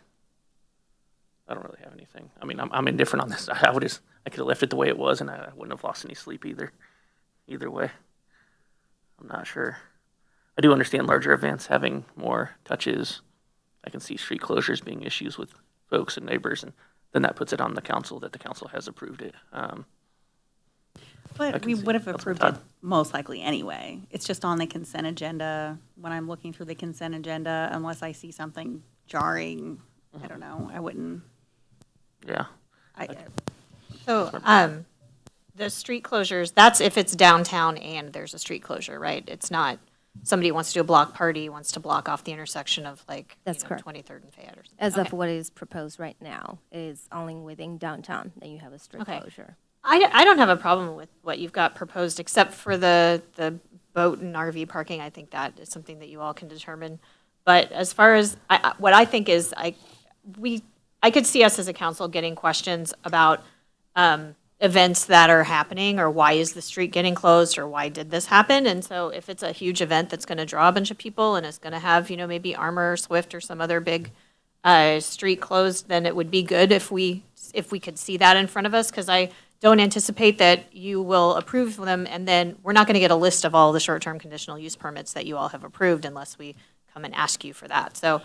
I don't really have anything. I mean, I'm indifferent on this. I could have left it the way it was, and I wouldn't have lost any sleep either way. I'm not sure. I do understand larger events having more touches. I can see street closures being issues with folks and neighbors, and then that puts it on the council that the council has approved it. But we would have approved it most likely anyway. It's just on the consent agenda. When I'm looking through the consent agenda, unless I see something jarring, I don't know, I wouldn't. Yeah. So, the street closures, that's if it's downtown and there's a street closure, right? It's not, somebody wants to do a block party, wants to block off the intersection of like, That's correct. 23rd and Fayette or something. As Okay. of what is proposed right now, is only within downtown, then you have a street Okay. closure. I don't have a problem with what you've got proposed, except for the boat and RV parking. I think that is something that you all can determine. But as far as, what I think is, I could see us as a council getting questions about events that are happening, or why is the street getting closed, or why did this happen? And so if it's a huge event that's going to draw a bunch of people, and it's going to have, maybe Armor or Swift or some other big street closed, then it would be good if we could see that in front of us, because I don't anticipate that you will approve them, and then we're not going to get a list of all the short-term conditional use permits that you all have approved unless we come and ask you for that. So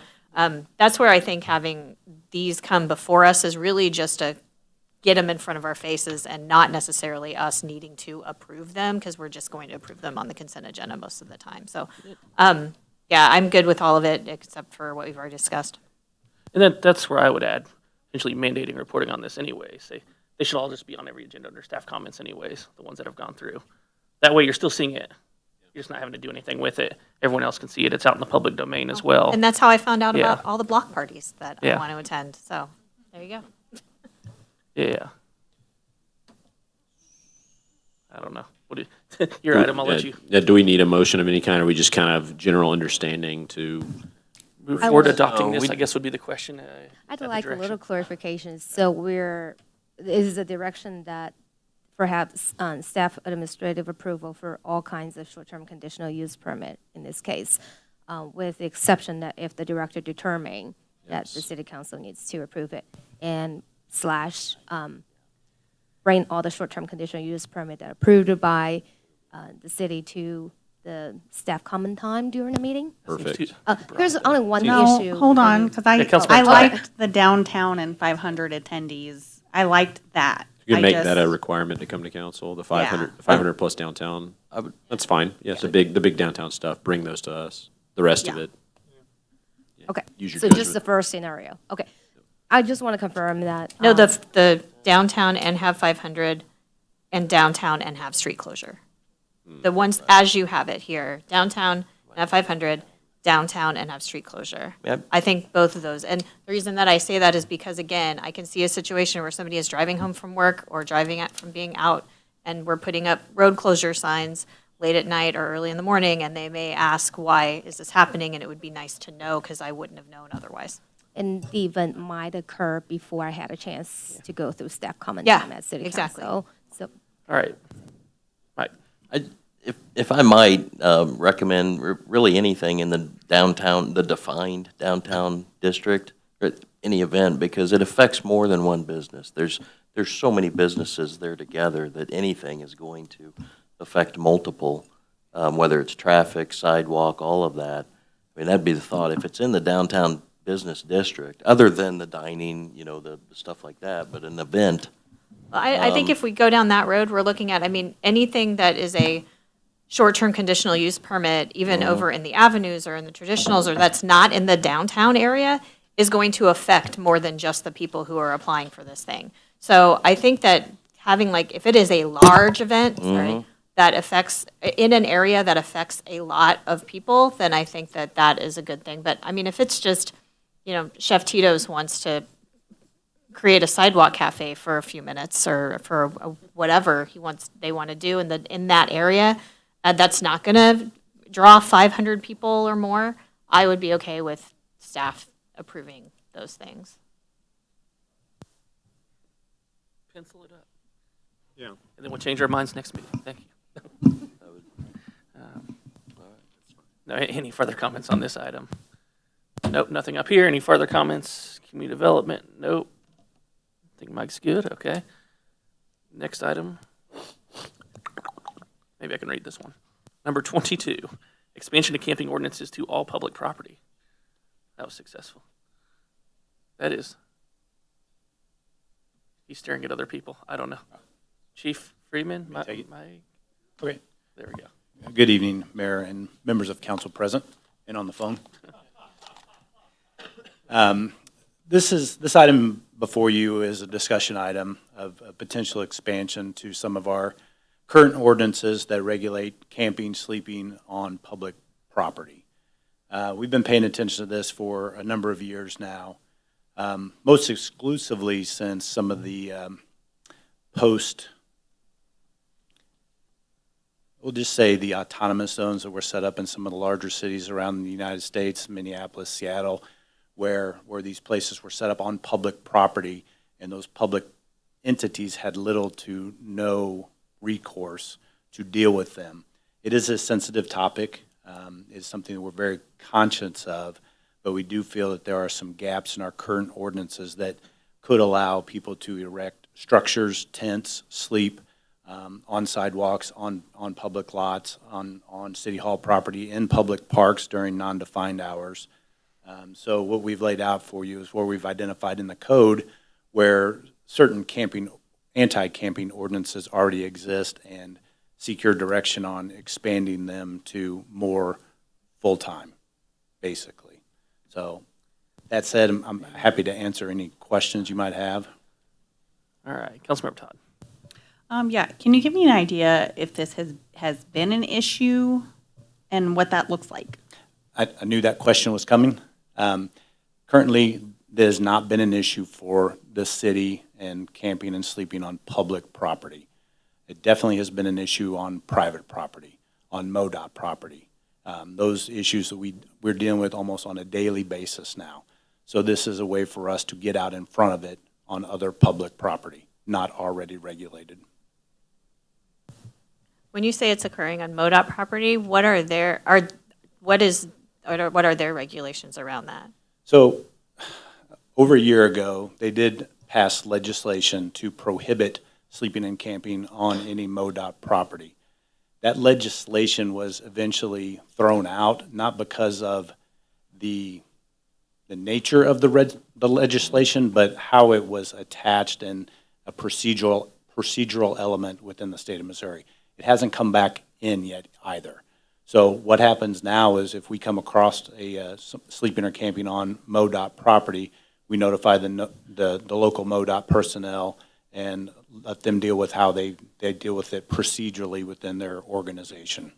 that's where I think having these come before us is really just to get them in front of our faces, and not necessarily us needing to approve them, because we're just going to approve them on the consent agenda most of the time. So, yeah, I'm good with all of it except for what we've already discussed. And that's where I would add, essentially mandating reporting on this anyway. Say, they should all just be on every agenda under staff comments anyways, the ones that have gone through. That way you're still seeing it. You're just not having to do anything with it. Everyone else can see it. It's out in the public domain as well. And that's how I found out Yeah. about all the block parties that I Yeah. want to attend. So, there you go. Yeah. I don't know. What do you, your item, I'll let you Do we need a motion of any kind, or are we just kind of general understanding to? move I forward would- adopting No, this, we- I guess would be the question. I'd the like a direction. little clarification. So is the direction that perhaps staff administrative approval for all kinds of short-term conditional use permit in this case, with the exception that if the director determine that the city council needs to approve it, and bring all the short-term conditional use permit that approved by the city to the staff comment time during the meeting? Perfect. There's only one No, issue. hold on, because Yeah, Councilmember I Clark. liked the downtown and 500 attendees. I liked that. You can I make that a just- requirement to come to council, the Yeah. 500 plus downtown. That's fine. Yes, the big downtown stuff, bring those to us. The rest of Yeah. it. Okay, Use your so just the judgment. first scenario. Okay. I just want to confirm that. No, the downtown and have 500, and downtown and have street closure. The ones, as you have it here, downtown and have 500, downtown and have street closure. Yep. I think both of those. And the reason that I say that is because, again, I can see a situation where somebody is driving home from work or driving from being out, and we're putting up road closure signs late at night or early in the morning, and they may ask, why is this happening? And it would be nice to know, because I wouldn't have known otherwise. And the event might occur before I had a chance to go through staff comment Yeah, time at city exactly. council. So All right. Mike. If I might recommend really anything in the downtown, the defined downtown district, or any event, because it affects more than one business. There's so many businesses there together that anything is going to affect multiple, whether it's traffic, sidewalk, all of that. I mean, that'd be the thought. If it's in the downtown business district, other than the dining, the stuff like that, but an event. I think if we go down that road, we're looking at, I mean, anything that is a short-term conditional use permit, even over in the avenues or in the traditionals, or that's not in the downtown area, is going to affect more than just the people who are applying for this thing. So I think that having, like, if it is a large event, sorry, that affects, in an area that affects a lot of people, then I think that that is a good thing. But, I mean, if it's just, Chef Tito's wants to create a sidewalk cafe for a few minutes or for whatever they want to do in that area, that's not going to draw 500 people or more, I would be okay with staff approving those things. Pencil it up. Yeah. And then we'll change our minds next meeting. Thank you. No, any further comments on this item? Nope, nothing up here. Any further comments? Community development? Nope. I think Mike's good. Okay. Next item. Maybe I can read this one. Number 22, expansion of camping ordinances to all public property. That was successful. That is. He's staring at other people. I don't know. Chief Freeman? take it? Mike? Okay. There we go. Good evening, Mayor and members of council present and on the phone. This item before you is a discussion item of a potential expansion to some of our current ordinances that regulate camping, sleeping on public property. We've been paying attention to this for a number of years now, most exclusively since some of the we'll just say the autonomous zones that were set up in some of the larger cities around the United States, Minneapolis, Seattle, where these places were set up on public property, and those public entities had little to no recourse to deal with them. It is a sensitive topic. It's something that we're very conscious of, but we do feel that there are some gaps in our current ordinances that could allow people to erect structures, tents, sleep on sidewalks, on public lots, on city hall property, in public parks during non-defined hours. So what we've laid out for you is where we've identified in the code where certain anti-camping ordinances already exist, and seek your direction on expanding them to more full-time, basically. So that said, I'm happy to answer any questions you might have. All right, Councilmember Todd. Yeah, can you give me an idea if this has been an issue and what that looks like? I knew that question was coming. Currently, there's not been an issue for the city and camping and sleeping on public property. It definitely has been an issue on private property, on MoDOT property. Those issues that we're dealing with almost on a daily basis now. So this is a way for us to get out in front of it on other public property, not already regulated. When you say it's occurring on MoDOT property, what are their regulations around that? So over a year ago, they did pass legislation to prohibit sleeping and camping on any MoDOT property. That legislation was eventually thrown out, not because of the nature of the legislation, but how it was attached and a procedural procedural element within the state of Missouri. It hasn't come back in yet either. So what happens now is if we come across a sleeping or camping on MoDOT property, we notify the local MoDOT personnel and let them deal with how they deal with it procedurally within their organization.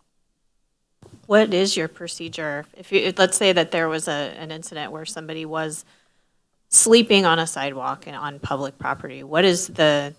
What is your procedure? Let's say that there was an incident where somebody was sleeping on a sidewalk and on public property. What is the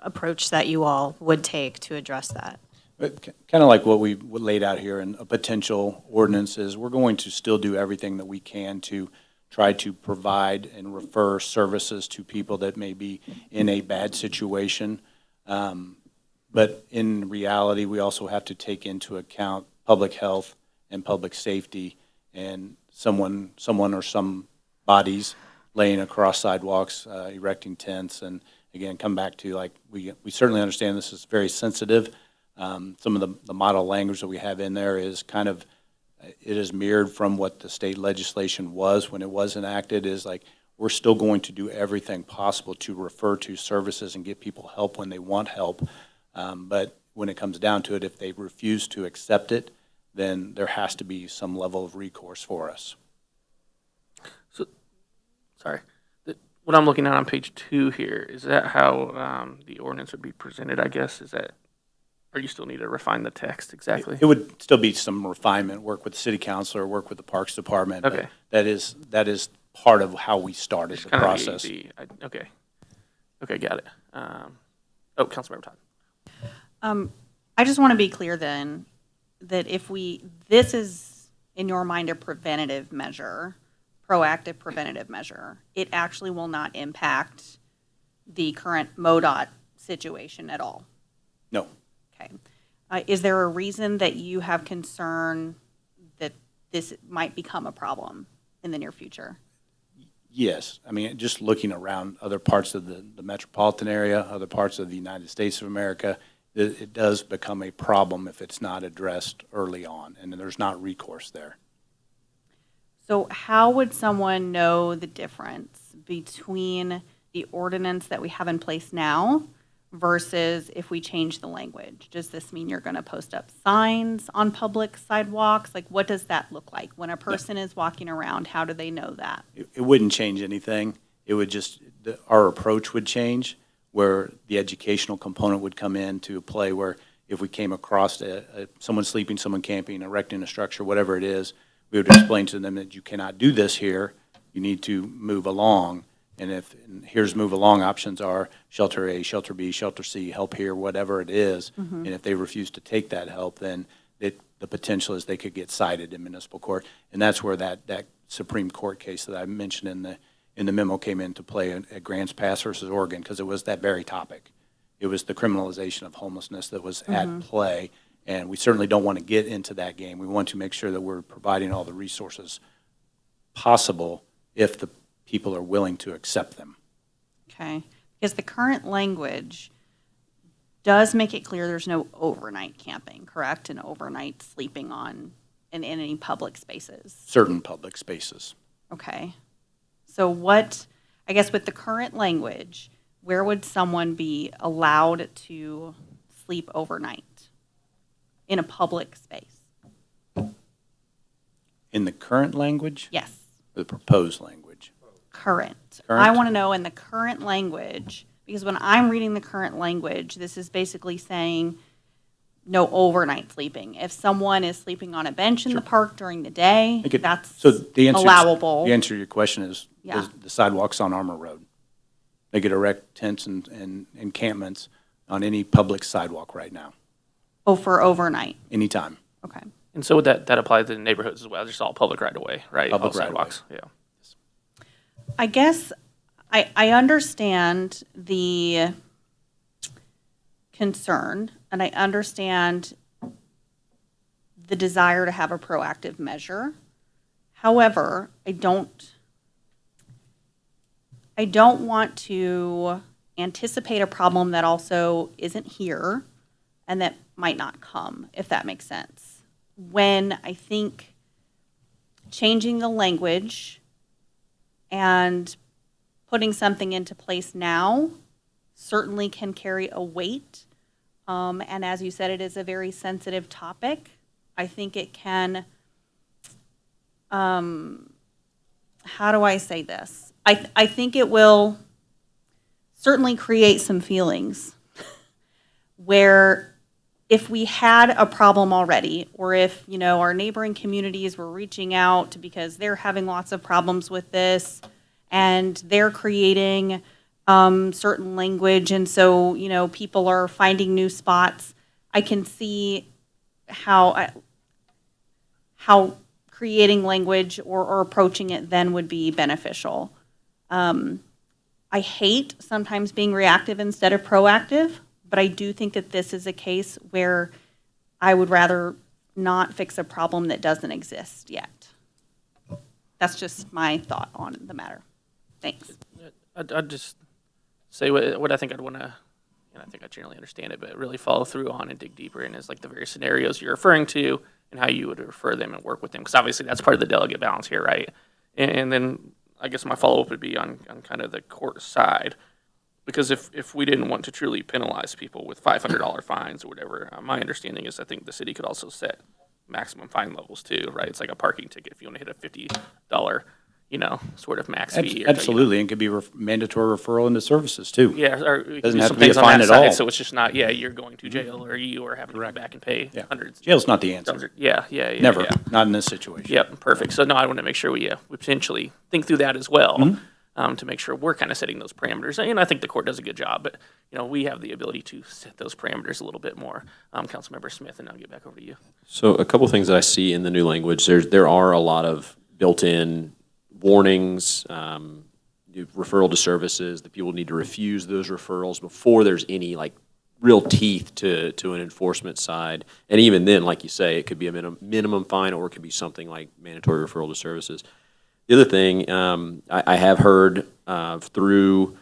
approach that you all would take to address that? Kind of like what we laid out here in a potential ordinance is we're going to still do everything that we can to try to provide and refer services to people that may be in a bad situation. But in reality, we also have to take into account public health and public safety, and someone or some bodies laying across sidewalks, erecting tents, and again, come back to like, we certainly understand this is very sensitive. Some of the model language that we have in there is kind of, it is mirrored from what the state legislation was when it was enacted, is like, we're still going to do everything possible to refer to services and get people help when they want help. But when it comes down to it, if they refuse to accept it, then there has to be some level of recourse for us. So, sorry. What I'm looking at on page 2 here, is that how the ordinance would be presented, I guess? Is that, or you still need to refine the text exactly? It would still be some refinement, work with the city council or work with the Parks Department. Okay. That is part of how we started the process. Okay. Okay, got it. Councilmember Todd. I just want to be clear then that this is in your mind a preventative measure, proactive preventative measure. It actually will not impact the current MoDOT situation at all. No. Okay. Is there a reason that you have concern that this might become a problem in the near future? Yes. I mean, just looking around other parts of the metropolitan area, other parts of the United States of America, it does become a problem if it's not addressed early on, and there's not recourse there. So how would someone know the difference between the ordinance that we have in place now versus if we change the language? Does this mean you're going to post up signs on public sidewalks? Like, what does that look like? When a person is walking around, how do they know that? It wouldn't change anything. It would just, our approach would change, where the educational component would come into play, where if we came across someone sleeping, someone camping, erecting a structure, whatever it is, we would explain to them that you cannot do this here. You need to move along. And here's move along options are shelter A, shelter B, shelter C, help here, whatever it is. And if they refuse to take that help, then the potential is they could get cited in municipal court. And that's where that Supreme Court case that I mentioned in the memo came into play at Grants Pass versus Oregon, because it was that very topic. It was the criminalization of homelessness that was at play. And we certainly don't want to get into that game. We want to make sure that we're providing all the resources possible if the people are willing to accept them. Okay, because the current language does make it clear there's no overnight camping, correct? And overnight sleeping in any public spaces. Certain public spaces. Okay. So I guess with the current language, where would someone be allowed to sleep overnight in a public space? In the current language? Yes. The proposed language? Current. Current? I want to know in the current language, because when I'm reading the current language, this is basically saying no overnight sleeping. If someone is sleeping on a bench in the park during the day, that's allowable. The answer to your question is the sidewalks on Armour Road. They could erect tents and encampments on any public sidewalk right now. Oh, for overnight? Anytime. Okay. And so would that apply to the neighborhoods as well? Just all public right away, right? Public all right away. sidewalks. Yeah. I guess I understand the concern, and I understand the desire to have a proactive measure. However, I don't want to anticipate a problem that also isn't here and that might not come, if that makes sense. When I think changing the language and putting something into place now certainly can carry a weight. And as you said, it is a very sensitive topic. I think it can, how do I say this? I think it will certainly create some feelings where if we had a problem already, or if, you know, our neighboring communities were reaching out because they're having lots of problems with this and they're creating certain language, and so, you know, people are finding new spots, I can see how creating language or approaching it then would be beneficial. I hate sometimes being reactive instead of proactive, but I do think that this is a case where I would rather not fix a problem that doesn't exist yet. That's just my thought on the matter. Thanks. I'd just say what I think I'd want to, and I think I generally understand it, but really follow through on and dig deeper in is like the various scenarios you're referring to and how you would refer them and work with them. Because obviously that's part of the delegate balance here, right? And then I guess my follow-up would be on kind of the court side. Because if we didn't want to truly penalize people with $500 fines or whatever, my understanding is I think the city could also set maximum fine levels too, right? It's like a parking ticket if you want to hit a $50, you know, sort of max fee. Absolutely, and could be mandatory referral into services too. Yeah, or it could Doesn't do have some to be a things on fine that at side, all. so it's just not, you're going to jail or you are having to come back and pay hundreds. Jail's not the answer. Yeah. Never, not in this situation. Yep, perfect. So no, I want to make sure we potentially think through that as well. Mm-hmm. To make sure we're kind of setting those parameters. And I think the court does a good job, but, you know, we have the ability to set those parameters a little bit more. Councilmember Smith, and I'll get back over to you. So a couple things that I see in the new language, there are a lot of built-in warnings, referral to services, that people need to refuse those referrals before there's any like real teeth to an enforcement side. And even then, like you say, it could be a minimum fine or it could be something like mandatory referral to services. The other thing, I have heard through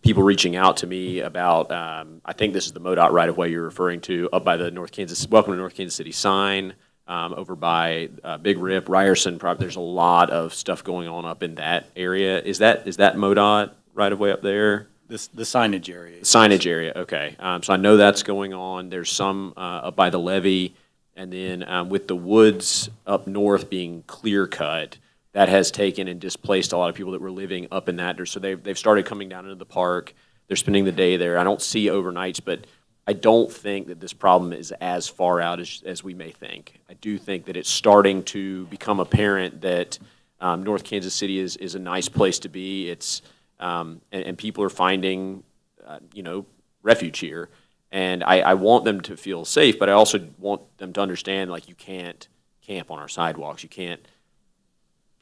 people reaching out to me about, I think this is the MoDOT right-of-way you're referring to, up by the Welcome to North Kansas City sign, over by Big Rip, Ryerson, there's a lot of stuff going on up in that area. Is that MoDOT right-of-way up there? The signage area. The signage area, okay. So I know that's going on. There's some up by the levee, and then with the woods up north being clear-cut, that has taken and displaced a lot of people that were living up in that. So they've started coming down into the park. They're spending the day there. I don't see overnights, but I don't think that this problem is as far out as we may think. I do think that it's starting to become apparent that North Kansas City is a nice place to be. It's and people are finding refuge here, and I want them to feel safe, but I also want them to understand like you can't camp on our sidewalks. You can't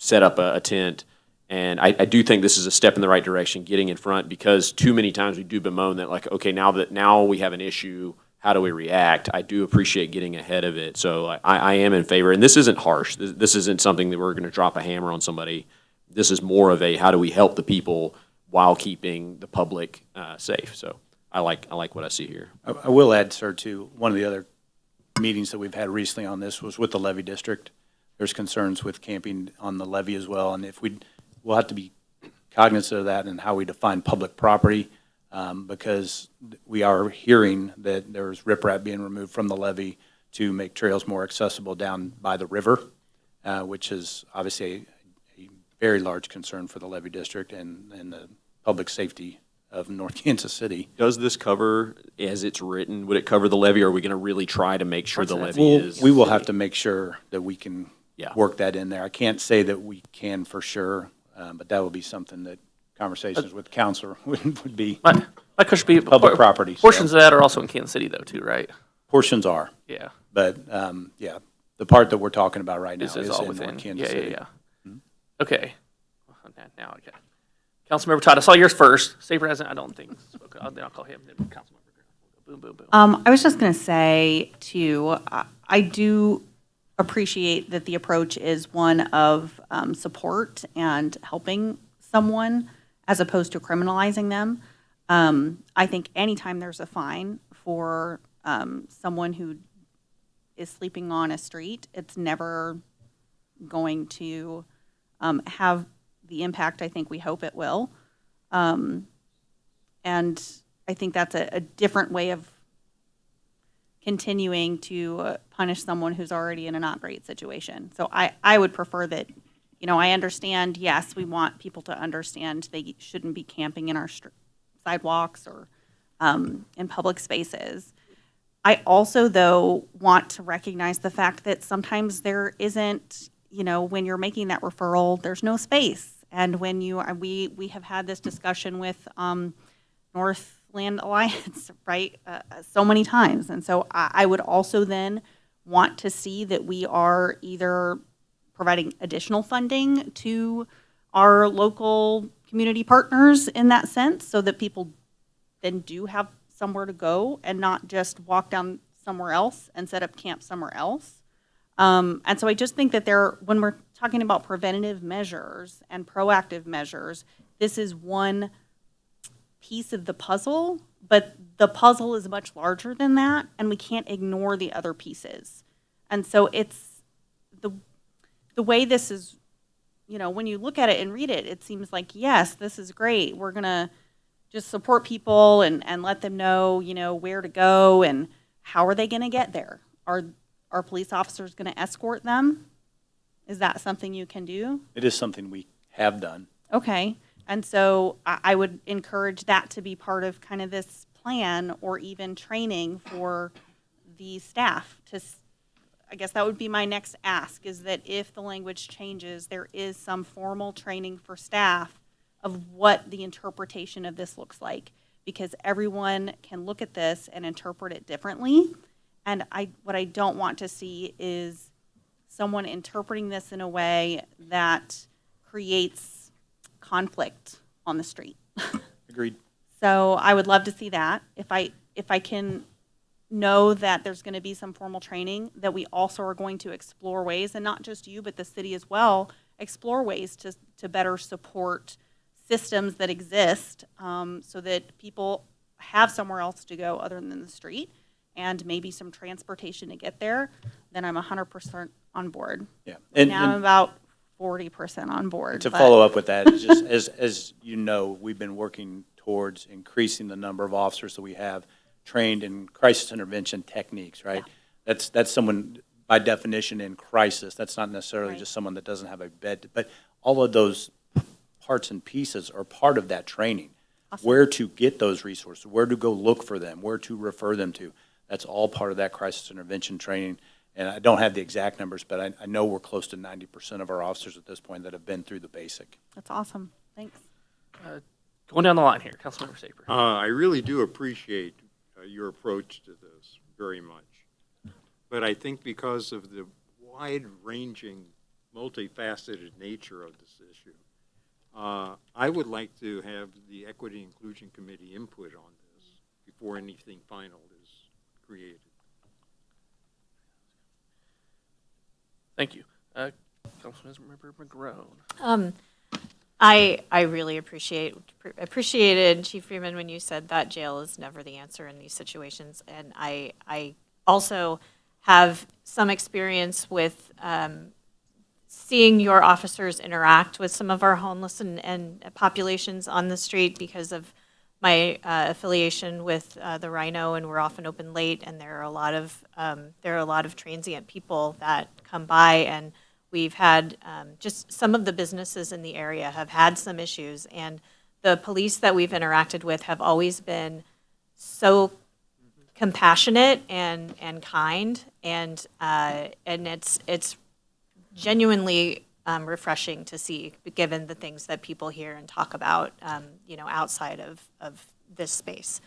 set up a tent. And I do think this is a step in the right direction, getting in front, because too many times we do bemoan that, like, okay, now we have an issue, how do we react? I do appreciate getting ahead of it. So I am in favor. And this isn't harsh. This isn't something that we're going to drop a hammer on somebody. This is more of a how do we help the people while keeping the public safe. So I like what I see here. I will add, sir, too, one of the other meetings that we've had recently on this was with the levee district. There's concerns with camping on the levee as well, and we'll have to be cognizant of that and how we define public property, because we are hearing that there's riprap being removed from the levee to make trails more accessible down by the river, which is obviously a very large concern for the levee district and the public safety of North Kansas City. Does this cover, as it's written, would it cover the levee, or are we going to really try to make sure the levee is? We will have to make sure that we can work that in there. I can't say that we can for sure, but that would be something that conversations with council would be. My question would be public property. Portions of that are also in Kansas City, though, too, right? Portions are. Yeah. But the part that we're talking about right now is all in within North Kansas City. Mm-hmm. Okay. Now I got Councilmember Todd. I saw yours first. State President, I don't think spoke. Then I'll call him. Then Councilmember. Boom, boom, boom. I was just going to say, too, I do appreciate that the approach is one of support and helping someone as opposed to criminalizing them. I think anytime there's a fine for someone who is sleeping on a street, it's never going to have the impact I think we hope it will. And I think that's a different way of continuing to punish someone who's already in a not great situation. So I would prefer that, you know, I understand, yes, we want people to understand they shouldn't be camping in our sidewalks or in public spaces. I also, though, want to recognize the fact that sometimes there isn't, you know, when you're making that referral, there's no space. And when we have had this discussion with Northland Alliance, right, so many times. And so I would also then want to see that we are either providing additional funding to our local community partners in that sense, so that people then do have somewhere to go and not just walk down somewhere else and set up camp somewhere else. And so I just think that when we're talking about preventative measures and proactive measures, this is one piece of the puzzle, but the puzzle is much larger than that, and we can't ignore the other pieces. And so it's the way this is, you know, when you look at it and read it, it seems like, yes, this is great. We're going to just support people and let them know, you know, where to go and how are they going to get there? Are police officers going to escort them? Is that something you can do? It is something we have done. Okay. And so I would encourage that to be part of kind of this plan, or even training for the staff to, I guess that would be my next ask, is that if the language changes, there is some formal training for staff of what the interpretation of this looks like, because everyone can look at this and interpret it differently. And what I don't want to see is someone interpreting this in a way that creates conflict on the street. Agreed. So I would love to see that. If I can know that there's going to be some formal training, that we also are going to explore ways, and not just you, but the city as well, explore ways to better support systems that exist, so that people have somewhere else to go other than the street, and maybe some transportation to get there, then I'm 100% on board. Yeah. Now I'm about 40% on board. To but- follow up with that, it's just as you know, we've been working towards increasing the number of officers that we have trained in crisis intervention techniques, right? Yeah. That's someone, by definition, in crisis. That's not necessarily just someone that doesn't have a bed, but all of those parts and pieces are part of that training. Awesome. Where to get those resources, where to go look for them, where to refer them to. That's all part of that crisis intervention training. And I don't have the exact numbers, but I know we're close to 90% of our officers at this point that have been through the basic. That's awesome. Thanks. Going down the line here, Councilmember Saper. I really do appreciate your approach to this very much. But I think because of the wide-ranging, multifaceted nature of this issue, I would like to have the Equity Inclusion Committee input on this before anything final is created. Thank you. Councilmember McGrone. I really appreciated, Chief Freeman, when you said that jail is never the answer in these situations. And I also have some experience with seeing your officers interact with some of our homeless and populations on the street because of my affiliation with the Rhino, and we're often open late, and there are a lot of transient people that come by, and we've had just some of the businesses in the area have had some issues, and the police that we've interacted with have always been so compassionate and kind, and it's genuinely refreshing to see, given the things that people hear and talk about, outside of this space.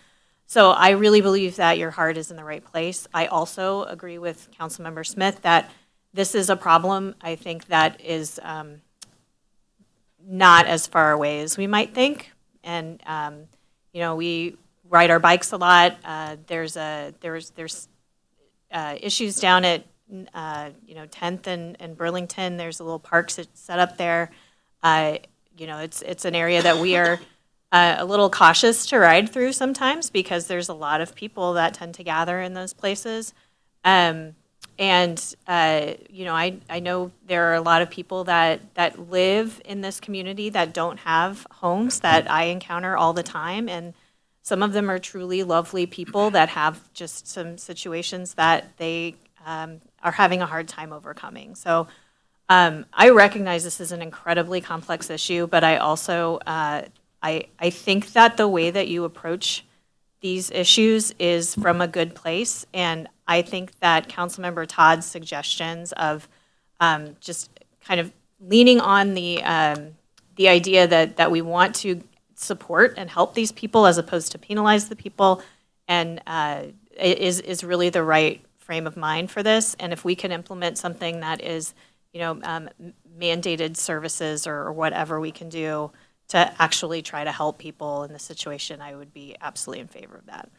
So I really believe that your heart is in the right place. I also agree with Councilmember Smith that this is a problem, I think, that is not as far away as we might think. And, we ride our bikes a lot. There's issues down at 10th and Burlington. There's a little park set up there. It's an area that we are a little cautious to ride through sometimes because there's a lot of people that tend to gather in those places. I know there are a lot of people that live in this community that don't have homes that I encounter all the time. And Some of them are truly lovely people that have just some situations that they are having a hard time overcoming. So I recognize this is an incredibly complex issue, but I also, I think that the way that you approach these issues is from a good place. And I think that Councilmember Todd's suggestions of just kind of leaning on the idea that we want to support and help these people as opposed to penalize the people, and is really the right frame of mind for this. And if we can implement something that is, mandated services or whatever we can do to actually try to help people in this situation, I would be absolutely in favor of that.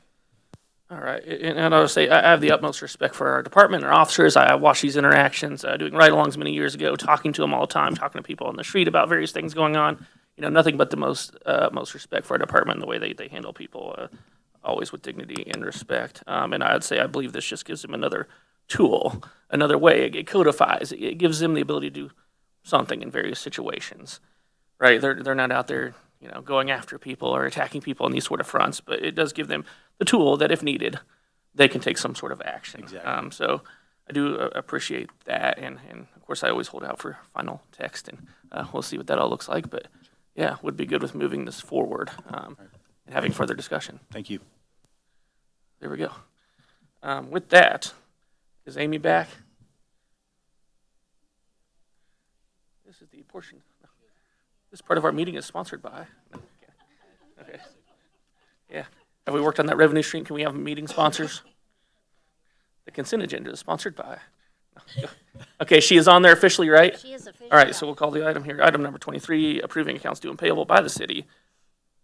All right, and I'll say I have the utmost respect for our department and our officers. I watched these interactions, doing ride-alongs many years ago, talking to them all the time, talking to people on the street about various things going on. Nothing but the most respect for our department and the way they handle people, always with dignity and respect. And I'd say I believe this just gives them another tool, another way. It codifies. It gives them the ability to do something in various situations, right? They're not out there, going after people or attacking people on these sort of fronts, but it does give them the tool that if needed, they can take some sort of action. Exactly. So I do appreciate that, and of course I always hold out for final text, and we'll see what that all looks like. But yeah, would be good with moving this forward and having further discussion. Thank you. There we go. With that, is Amy back? This is the portion. This part of our meeting is sponsored by. Okay. Yeah. Have we worked on that revenue stream? Can we have meeting sponsors? The consent agenda is sponsored by. Okay, she is on there officially, right? She is officially. All right, so we'll call the item here. Item number 23, approving accounts due and payable by the city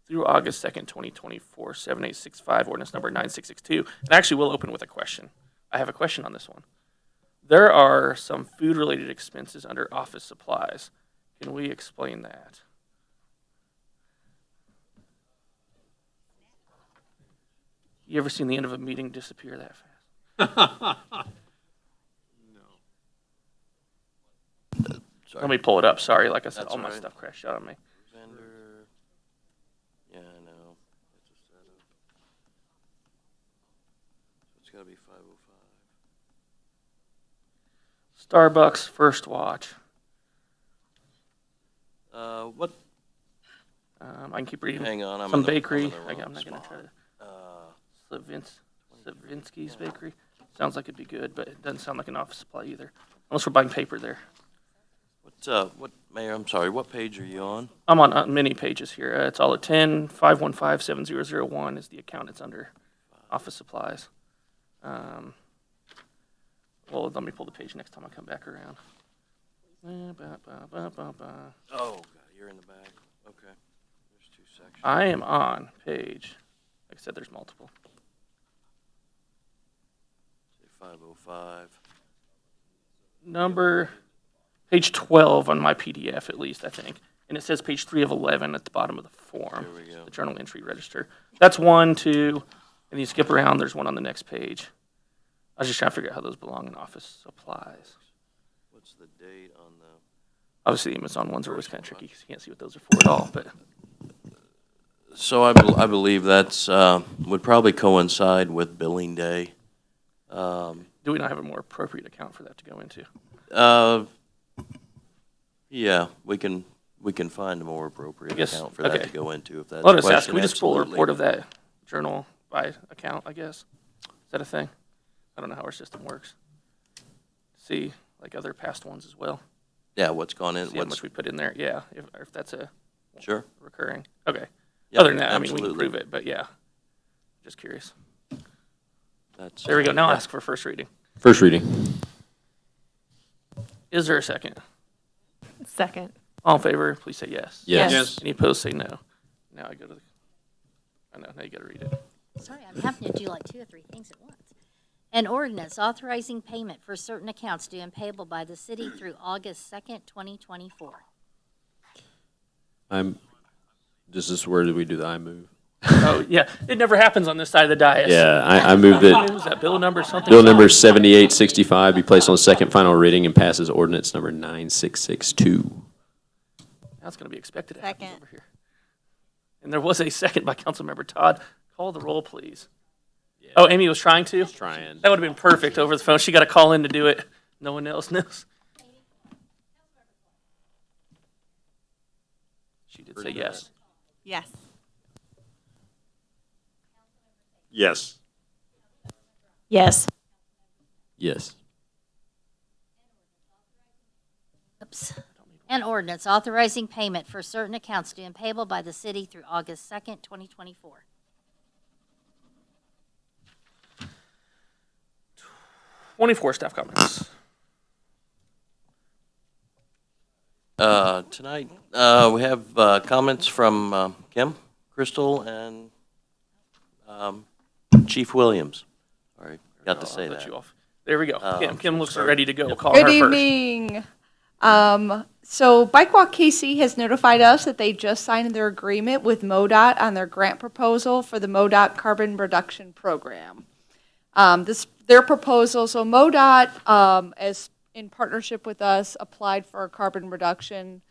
through August 2nd, 2024, 7865, ordinance number 9662. And actually, we'll open with a question. I have a question on this one. There are some food-related expenses under office supplies. Can we explain that? You ever seen the end of a meeting disappear that fast? Sorry. Let me pull it up. Sorry, like I said, That's all my all right. stuff crashed out on me. Vendor, yeah, I know. It's a setup. It's gotta be 505. Starbucks First Watch. What, I can keep reading. hang on, I'm Some in the bakery. wrong I'm not going to try to. spot. Slavinsky's Bakery. Sounds like it'd be good, but it doesn't sound like an office supply either. Unless we're buying paper there. What, Mayor, I'm sorry, what page are you on? I'm on many pages here. It's all at 10-515-7001 is the account it's under. Office supplies. Well, let me pull the page next time I come back around. Oh, God, you're in the back. Okay. There's 2 sections. I am on page, like I said, there's multiple. Say 505. Page 12 on my PDF at least, I think. And it says page 3 of 11 at the bottom of the form. There we go. The journal entry register. That's 1, 2, and you skip around, there's one on the next page. I was just trying to figure out how those belong in office supplies. What's the date on the? Obviously, the Amazon ones are always kind of tricky because you can't see what those are for at all, but So I believe that's, would probably coincide with billing day. do we not have a more appropriate account for that to go into? Yeah, we can find a more appropriate I guess- account for that okay. to go into if that's Let the us ask, question. can we just pull a Absolutely. report of that journal by account, I guess? Is that a thing? I don't know how our system works. See, like other past ones as well. Yeah, what's gone in, See how much we put in there, yeah, if that's a Sure. recurring. Okay. Yep, Other than that, I mean, we can absolutely. prove it, but yeah. Just curious. That's, There we go. Now yeah. ask for first reading. First reading. Is there a second? Second. All in favor, please say yes. Yes. Yes. Any opposed, say no. Now I go to the, I know, now you gotta read it. Sorry, I'm having to do like 2 or 3 things at once. An ordinance authorizing payment for certain accounts due and payable by the city through August 2nd, 2024. This is where do we do the I move? Oh, yeah, it never happens on this side of the dais. Yeah, I move that What was that, bill number something? bill number 7865 be placed on second final reading and passes ordinance number 9662. That's gonna be expected to happen Second. over here. And there was a second by Councilmember Todd. Call the roll, please. Oh, Amy was trying to? Trying. That would have been perfect over the phone. She got to call in to do it. No one else knows. She did say yes. Yes. Yes. Yes. Yes. Oops. An ordinance authorizing payment for certain accounts due and payable by the city through August 2nd, 2024. 24 staff comments. Tonight, we have comments from Kim, Crystal, and Chief Williams. All right, got to say I'll let that. you off. There we go. Kim looks sorry. ready to go. We'll call Good her first. evening. So Bike Walk KC has notified us that they just signed their agreement with MoDOT on their grant proposal for the MoDOT Carbon Reduction Program. Their proposal, so MoDOT, as in partnership with us, applied for a carbon reduction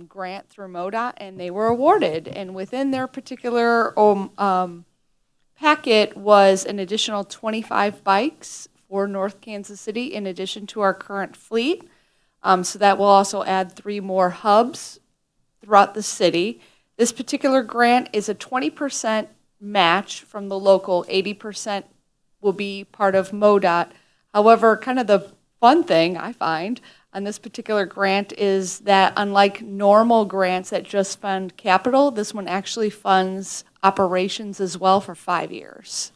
grant through MoDOT, and they were awarded. And within their particular packet was an additional 25 bikes for North Kansas City in addition to our current fleet. So that will also add 3 more hubs throughout the city. This particular grant is a 20% match from the local, 80% will be part of MoDOT. However, kind of the fun thing I find on this particular grant is that unlike normal grants that just fund capital, this one actually funds operations as well for 5 years.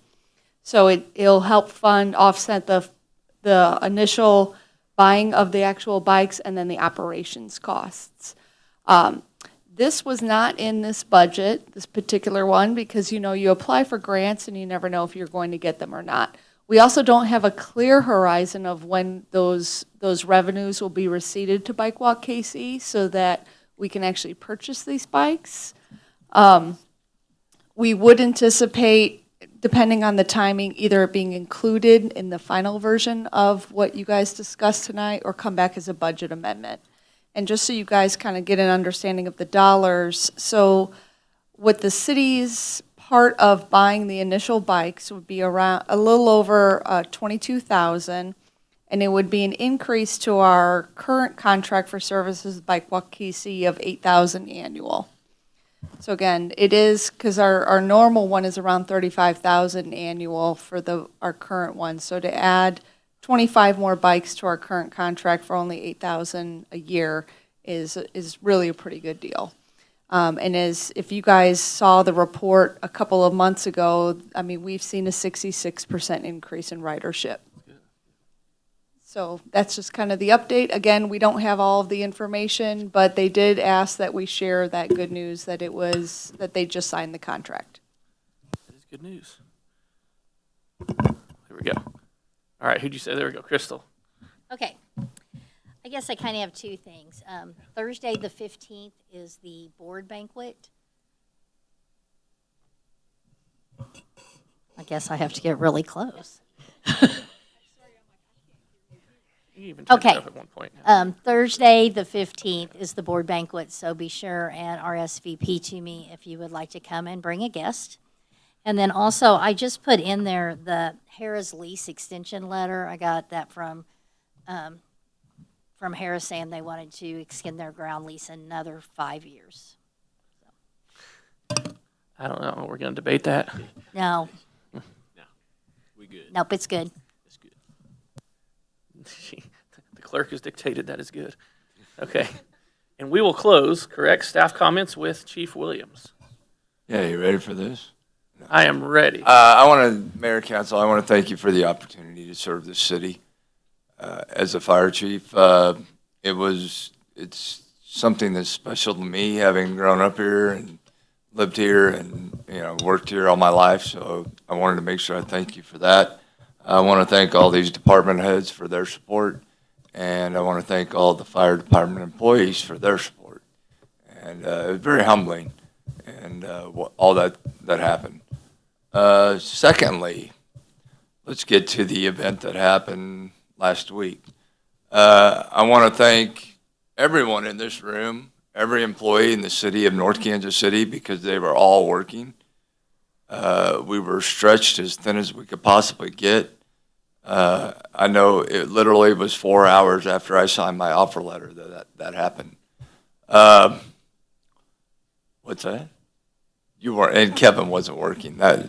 So it'll help offset the initial buying of the actual bikes and then the operations costs. This was not in this budget, this particular one, because you apply for grants and you never know if you're going to get them or not. We also don't have a clear horizon of when those revenues will be receipted to Bike Walk KC so that we can actually purchase these bikes. We would anticipate, depending on the timing, either it being included in the final version of what you guys discussed tonight or come back as a budget amendment. And just so you guys kind of get an understanding of the dollars, so what the city's part of buying the initial bikes would be around a little over $22,000, and it would be an increase to our current contract for services Bike Walk KC of $8,000 annual. So again, it is because our normal one is around $35,000 annual for our current one. So to add 25 more bikes to our current contract for only $8,000 a year is really a pretty good deal. And if you guys saw the report a couple of months ago, I mean, we've seen a 66% increase in ridership. So that's just kind of the update. Again, we don't have all of the information, but they did ask that we share that good news that that they just signed the contract. That is good news. There we go. All right, who'd you say? There we go, Crystal. Okay. I guess I kind of have 2 things. Thursday, the 15th, is the board banquet. I guess I have to get really close. You even turned it up at one point. Thursday, the 15th, is the board banquet, so be sure and RSVP to me if you would like to come and bring a guest. And then also, I just put in there the Harrah's lease extension letter. I got that from Harrah saying they wanted to extend their ground lease another 5 years. I don't know. We're going to debate that. No. No, we good. Nope, it's good. It's good. The clerk has dictated that is good. Okay. And we will close, correct, staff comments with Chief Williams. Yeah, you ready for this? I am ready. Mayor Council, I want to thank you for the opportunity to serve this city. As a fire chief, it's something that's special to me, having grown up here and lived here and, worked here all my life. So I wanted to make sure I thank you for that. I want to thank all these department heads for their support. And I want to thank all the fire department employees for their support. And it was very humbling and all that happened. Secondly, let's get to the event that happened last week. I want to thank everyone in this room, every employee in the city of North Kansas City, because they were all working. We were stretched as thin as we could possibly get. I know it literally was 4 hours after I signed my offer letter that happened. What's that? You weren't, and Kevin wasn't working. That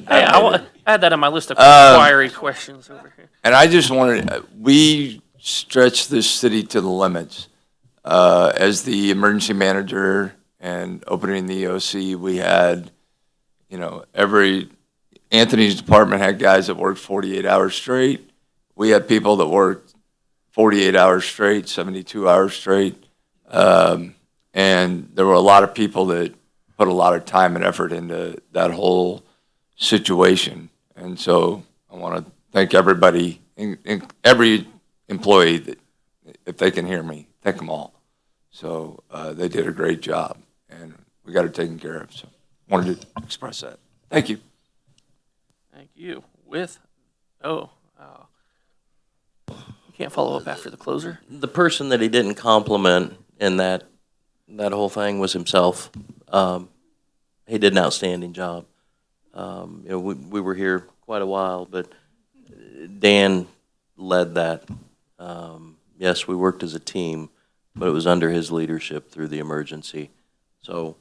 Hey, made it. I had that on my list of inquiry questions over here. And I just wanted, we stretched this city to the limits. As the emergency manager and opening the EOC, we had, Anthony's department had guys that worked 48 hours straight. We had people that worked 48 hours straight, 72 hours straight. And there were a lot of people that put a lot of time and effort into that whole situation. And so I want to thank everybody, every employee that, if they can hear me, thank them all. So they did a great job, and we got it taken care of. So wanted to express that. Thank you. Thank you. You can't follow up after the closer? The person that he didn't compliment in that whole thing was himself. He did an outstanding job. We were here quite a while, but Dan led that. Yes, we worked as a team, but it was under his leadership through the emergency. So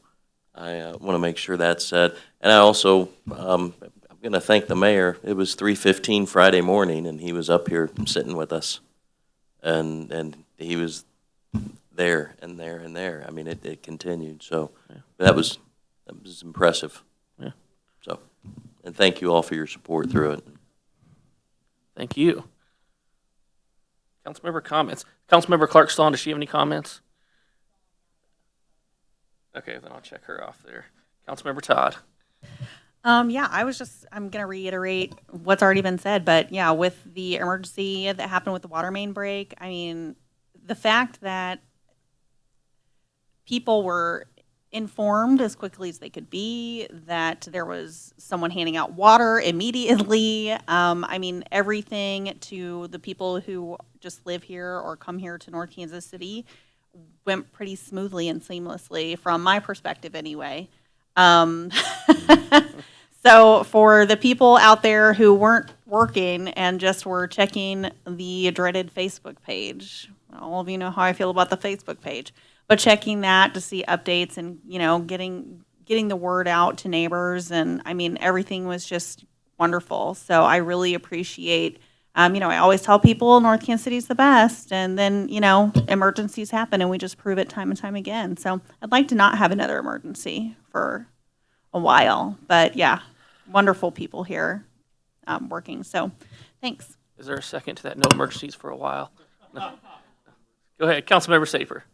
I want to make sure that's said. And I also, I'm going to thank the mayor. It was 3:15 Friday morning, and he was up here sitting with us. And he was there and there and there. I mean, it continued. So that was impressive. Yeah. So, and thank you all for your support through it. Thank you. Councilmember comments. Councilmember Clark Stone, does she have any comments? Okay, then I'll check her off there. Councilmember Todd. I'm going to reiterate what's already been said, but yeah, with the emergency that happened with the water main break, I mean, the fact that people were informed as quickly as they could be, that there was someone handing out water immediately. I mean, everything to the people who just live here or come here to North Kansas City went pretty smoothly and seamlessly from my perspective anyway. So for the people out there who weren't working and just were checking the dreaded Facebook page, all of you know how I feel about the Facebook page, but checking that to see updates and, getting the word out to neighbors. And I mean, everything was just wonderful. So I really appreciate, I always tell people North Kansas City is the best. And then, emergencies happen and we just prove it time and time again. So I'd like to not have another emergency for a while, but yeah, wonderful people here working. So thanks. Is there a second to that? No emergencies for a while. No. Go ahead, Councilmember Safer.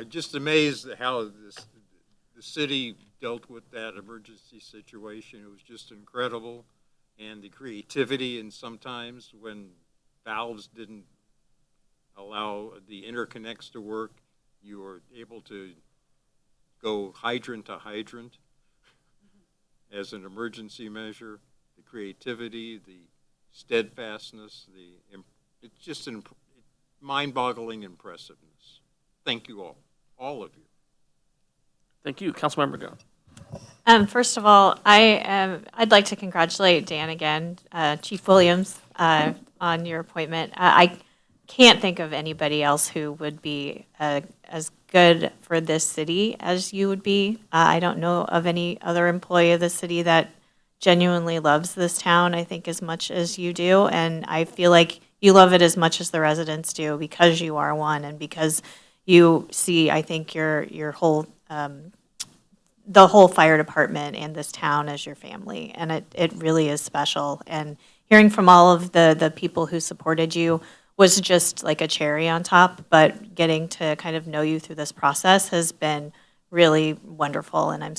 Just amazed at how the city dealt with that emergency situation. It was just incredible. And the creativity, and sometimes when valves didn't allow the interconnects to work, you were able to go hydrant to hydrant as an emergency measure. The creativity, the steadfastness, it's just mind-boggling impressiveness. Thank you all of you. Thank you, Councilmember Gunn. First of all, I'd like to congratulate Dan again, Chief Williams, on your appointment. I can't think of anybody else who would be as good for this city as you would be. I don't know of any other employee of the city that genuinely loves this town, I think, as much as you do. And I feel like you love it as much as the residents do because you are one and because you see, I think, your whole the whole fire department and this town as your family. And it really is special. And hearing from all of the people who supported you was just like a cherry on top, but getting to kind of know you through this process has been really wonderful. And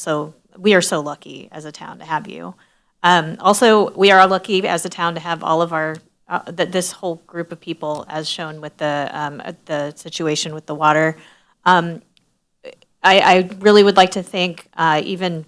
we are so lucky as a town to have you. Also, we are lucky as a town to have all of our, this whole group of people, as shown with the situation with the water. I really would like to thank even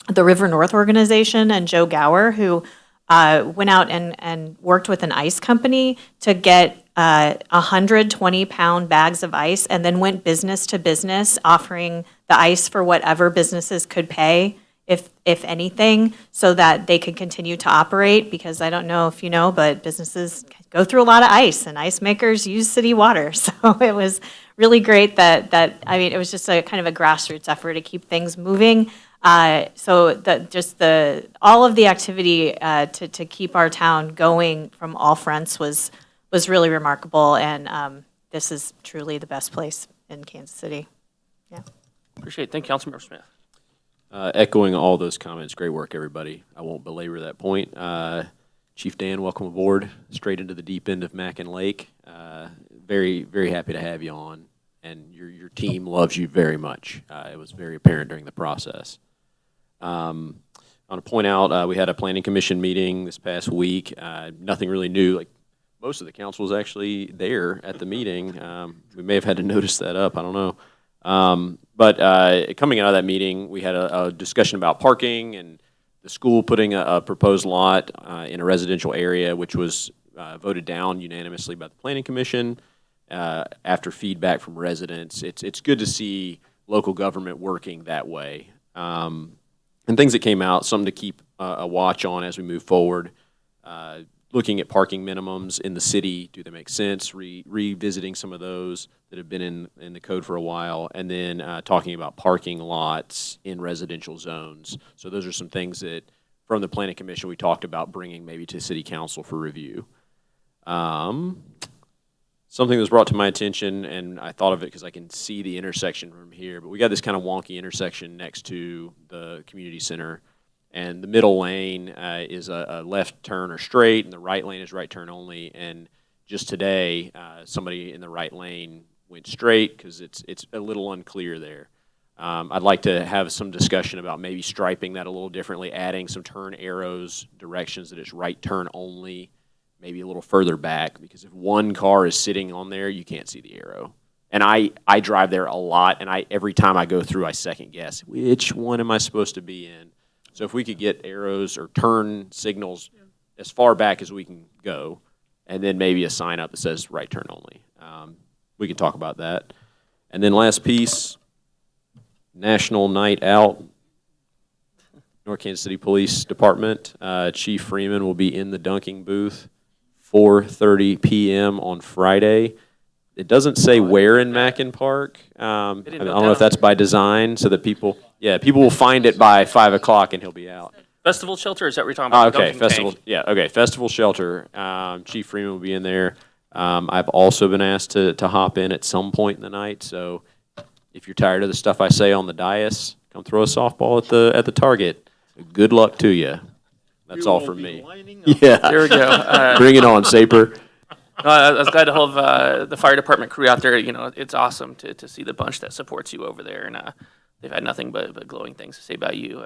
the River North organization and Joe Gower, who went out and worked with an ice company to get 120-pound bags of ice, and then went business to business offering the ice for whatever businesses could pay if anything, so that they could continue to operate, because I don't know if you know, but businesses go through a lot of ice, and ice makers use city water. So it was really great that I mean, it was just a kind of a grassroots effort to keep things moving. So all of the activity to keep our town going from all fronts was really remarkable, and this is truly the best place in Kansas City. Yeah. Appreciate it. Thank you, Councilmember Smith. Echoing all those comments, great work, everybody. I won't belabor that point. Chief Dan, welcome aboard, straight into the deep end of Mackin Lake. Very, very happy to have you on, and your team loves you very much. It was very apparent during the process. I want to point out, we had a planning commission meeting this past week. Nothing really new. Like, most of the council was actually there at the meeting. We may have had to notice that up. I don't know. But coming out of that meeting, we had a discussion about parking and the school putting a proposed lot in a residential area, which was voted down unanimously by the Planning Commission after feedback from residents. It's good to see local government working that way. And things that came out, something to keep a watch on as we move forward. Looking at parking minimums in the city, do they make sense? Revisiting some of those that have been in the code for a while, and then talking about parking lots in residential zones. So those are some things that, from the Planning Commission, we talked about bringing maybe to City Council for review. Something that was brought to my attention, and I thought of it because I can see the intersection from here, but we got this kind of wonky intersection next to the community center. And the middle lane is a left turn or straight, and the right lane is right turn only. And just today, somebody in the right lane went straight because it's a little unclear there. I'd like to have some discussion about maybe striping that a little differently, adding some turn arrows, directions that it's right turn only, maybe a little further back, because if one car is sitting on there, you can't see the arrow. And I drive there a lot, and every time I go through, I second guess, which one am I supposed to be in? So if we could get arrows or turn signals as far back as we can go, and then maybe a sign up that says right turn only. We can talk about that. And then last piece, National Night Out, North Kansas City Police Department. Chief Freeman will be in the dunking booth, 4:30 p.m. on Friday. It doesn't say where in Mackin Park. I don't know if that's by design so that people will find it by 5 o'clock and he'll be out. Festival Shelter, is that what you're talking about? Okay, Festival Shelter. Chief Freeman will be in there. I've also been asked to hop in at some point in the night, so if you're tired of the stuff I say on the dais, come throw a softball at the target. Good luck to you. That's all from me. Yeah. There we go. Bring it on, Saper. I was glad to have the fire department crew out there. You know, it's awesome to see the bunch that supports you over there, and they've had nothing but glowing things to say about you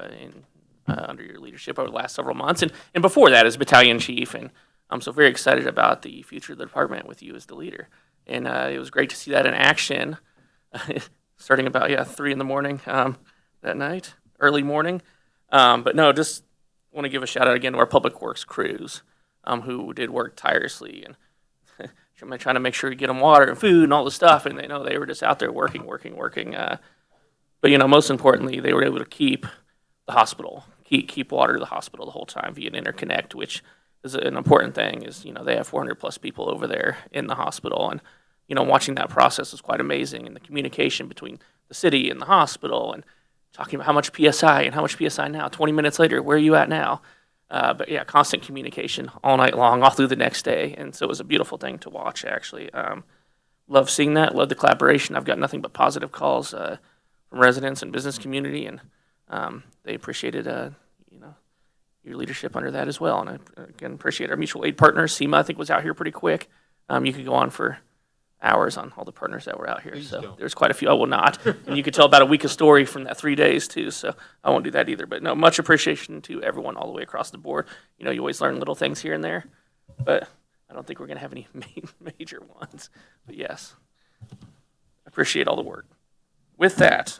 under your leadership over the last several months, and before that as battalion chief. And I'm so very excited about the future of the department with you as the leader. And it was great to see that in action, starting about 3 in the morning that night, early morning. But no, just want to give a shout out again to our public works crews who did work tirelessly and trying to make sure you get them water and food and all the stuff, and they were just out there working. But most importantly, they were able to keep the hospital, keep water to the hospital the whole time via an interconnect, which is an important thing. Is they have 400 plus people over there in the hospital, and watching that process was quite amazing, and the communication between the city and the hospital, and talking about how much PSI and how much PSI now. 20 minutes later, where are you at now? But yeah, constant communication all night long, all through the next day. And so it was a beautiful thing to watch, actually. Love seeing that, love the collaboration. I've got nothing but positive calls from residents and business community, and they appreciated your leadership under that as well. And I, again, appreciate our mutual aid partners. SEMA, I think, was out here pretty quick. You could go on for hours on all the partners that were out here. So there's quite a few. I will not. And you could tell about a week of story from that 3 days too. So I won't do that either. But no, much appreciation to everyone all the way across the board. You always learn little things here and there, but I don't think we're going to have any major ones. But yes, appreciate all the work. With that,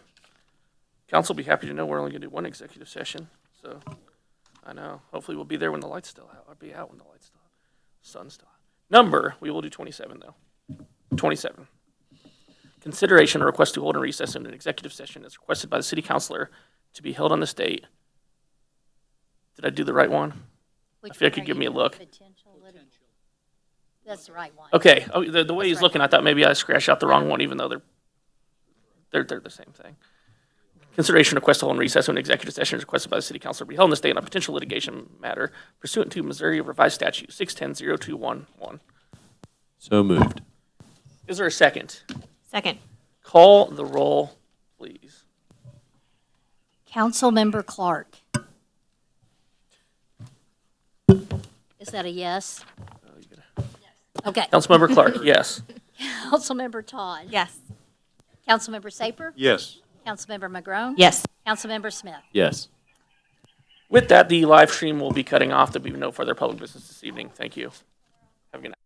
council will be happy to know we're only going to do one executive session. So I know. Hopefully we'll be there when the light's still out. I'll be out when the light's still out. Sun's still out. We will do 27 though. 27. Consideration or request to hold a recess in an executive session as requested by the city councilor to be held on this date Did I do the right one? Which I feel like one you are give me a doing? look. Potential That's the right one. Okay, oh, the way he's right. looking, I thought maybe I scratched out the wrong one, even though they're the same thing. Consideration request to hold recess when executive session is requested by the city council to be held in the state on a potential litigation matter pursuant to Missouri Revised Statute 610-0211. So moved. Is there a second? Second. Call the roll, please. Councilmember Clark. Is that a yes? Okay. Councilmember Clark, yes. Councilmember Todd. Yes. Councilmember Saper. Yes. Councilmember Magrone. Yes. Councilmember Smith. Yes. With that, the live stream will be cutting off. There'll be no further public business this evening. Thank you. Have a good night.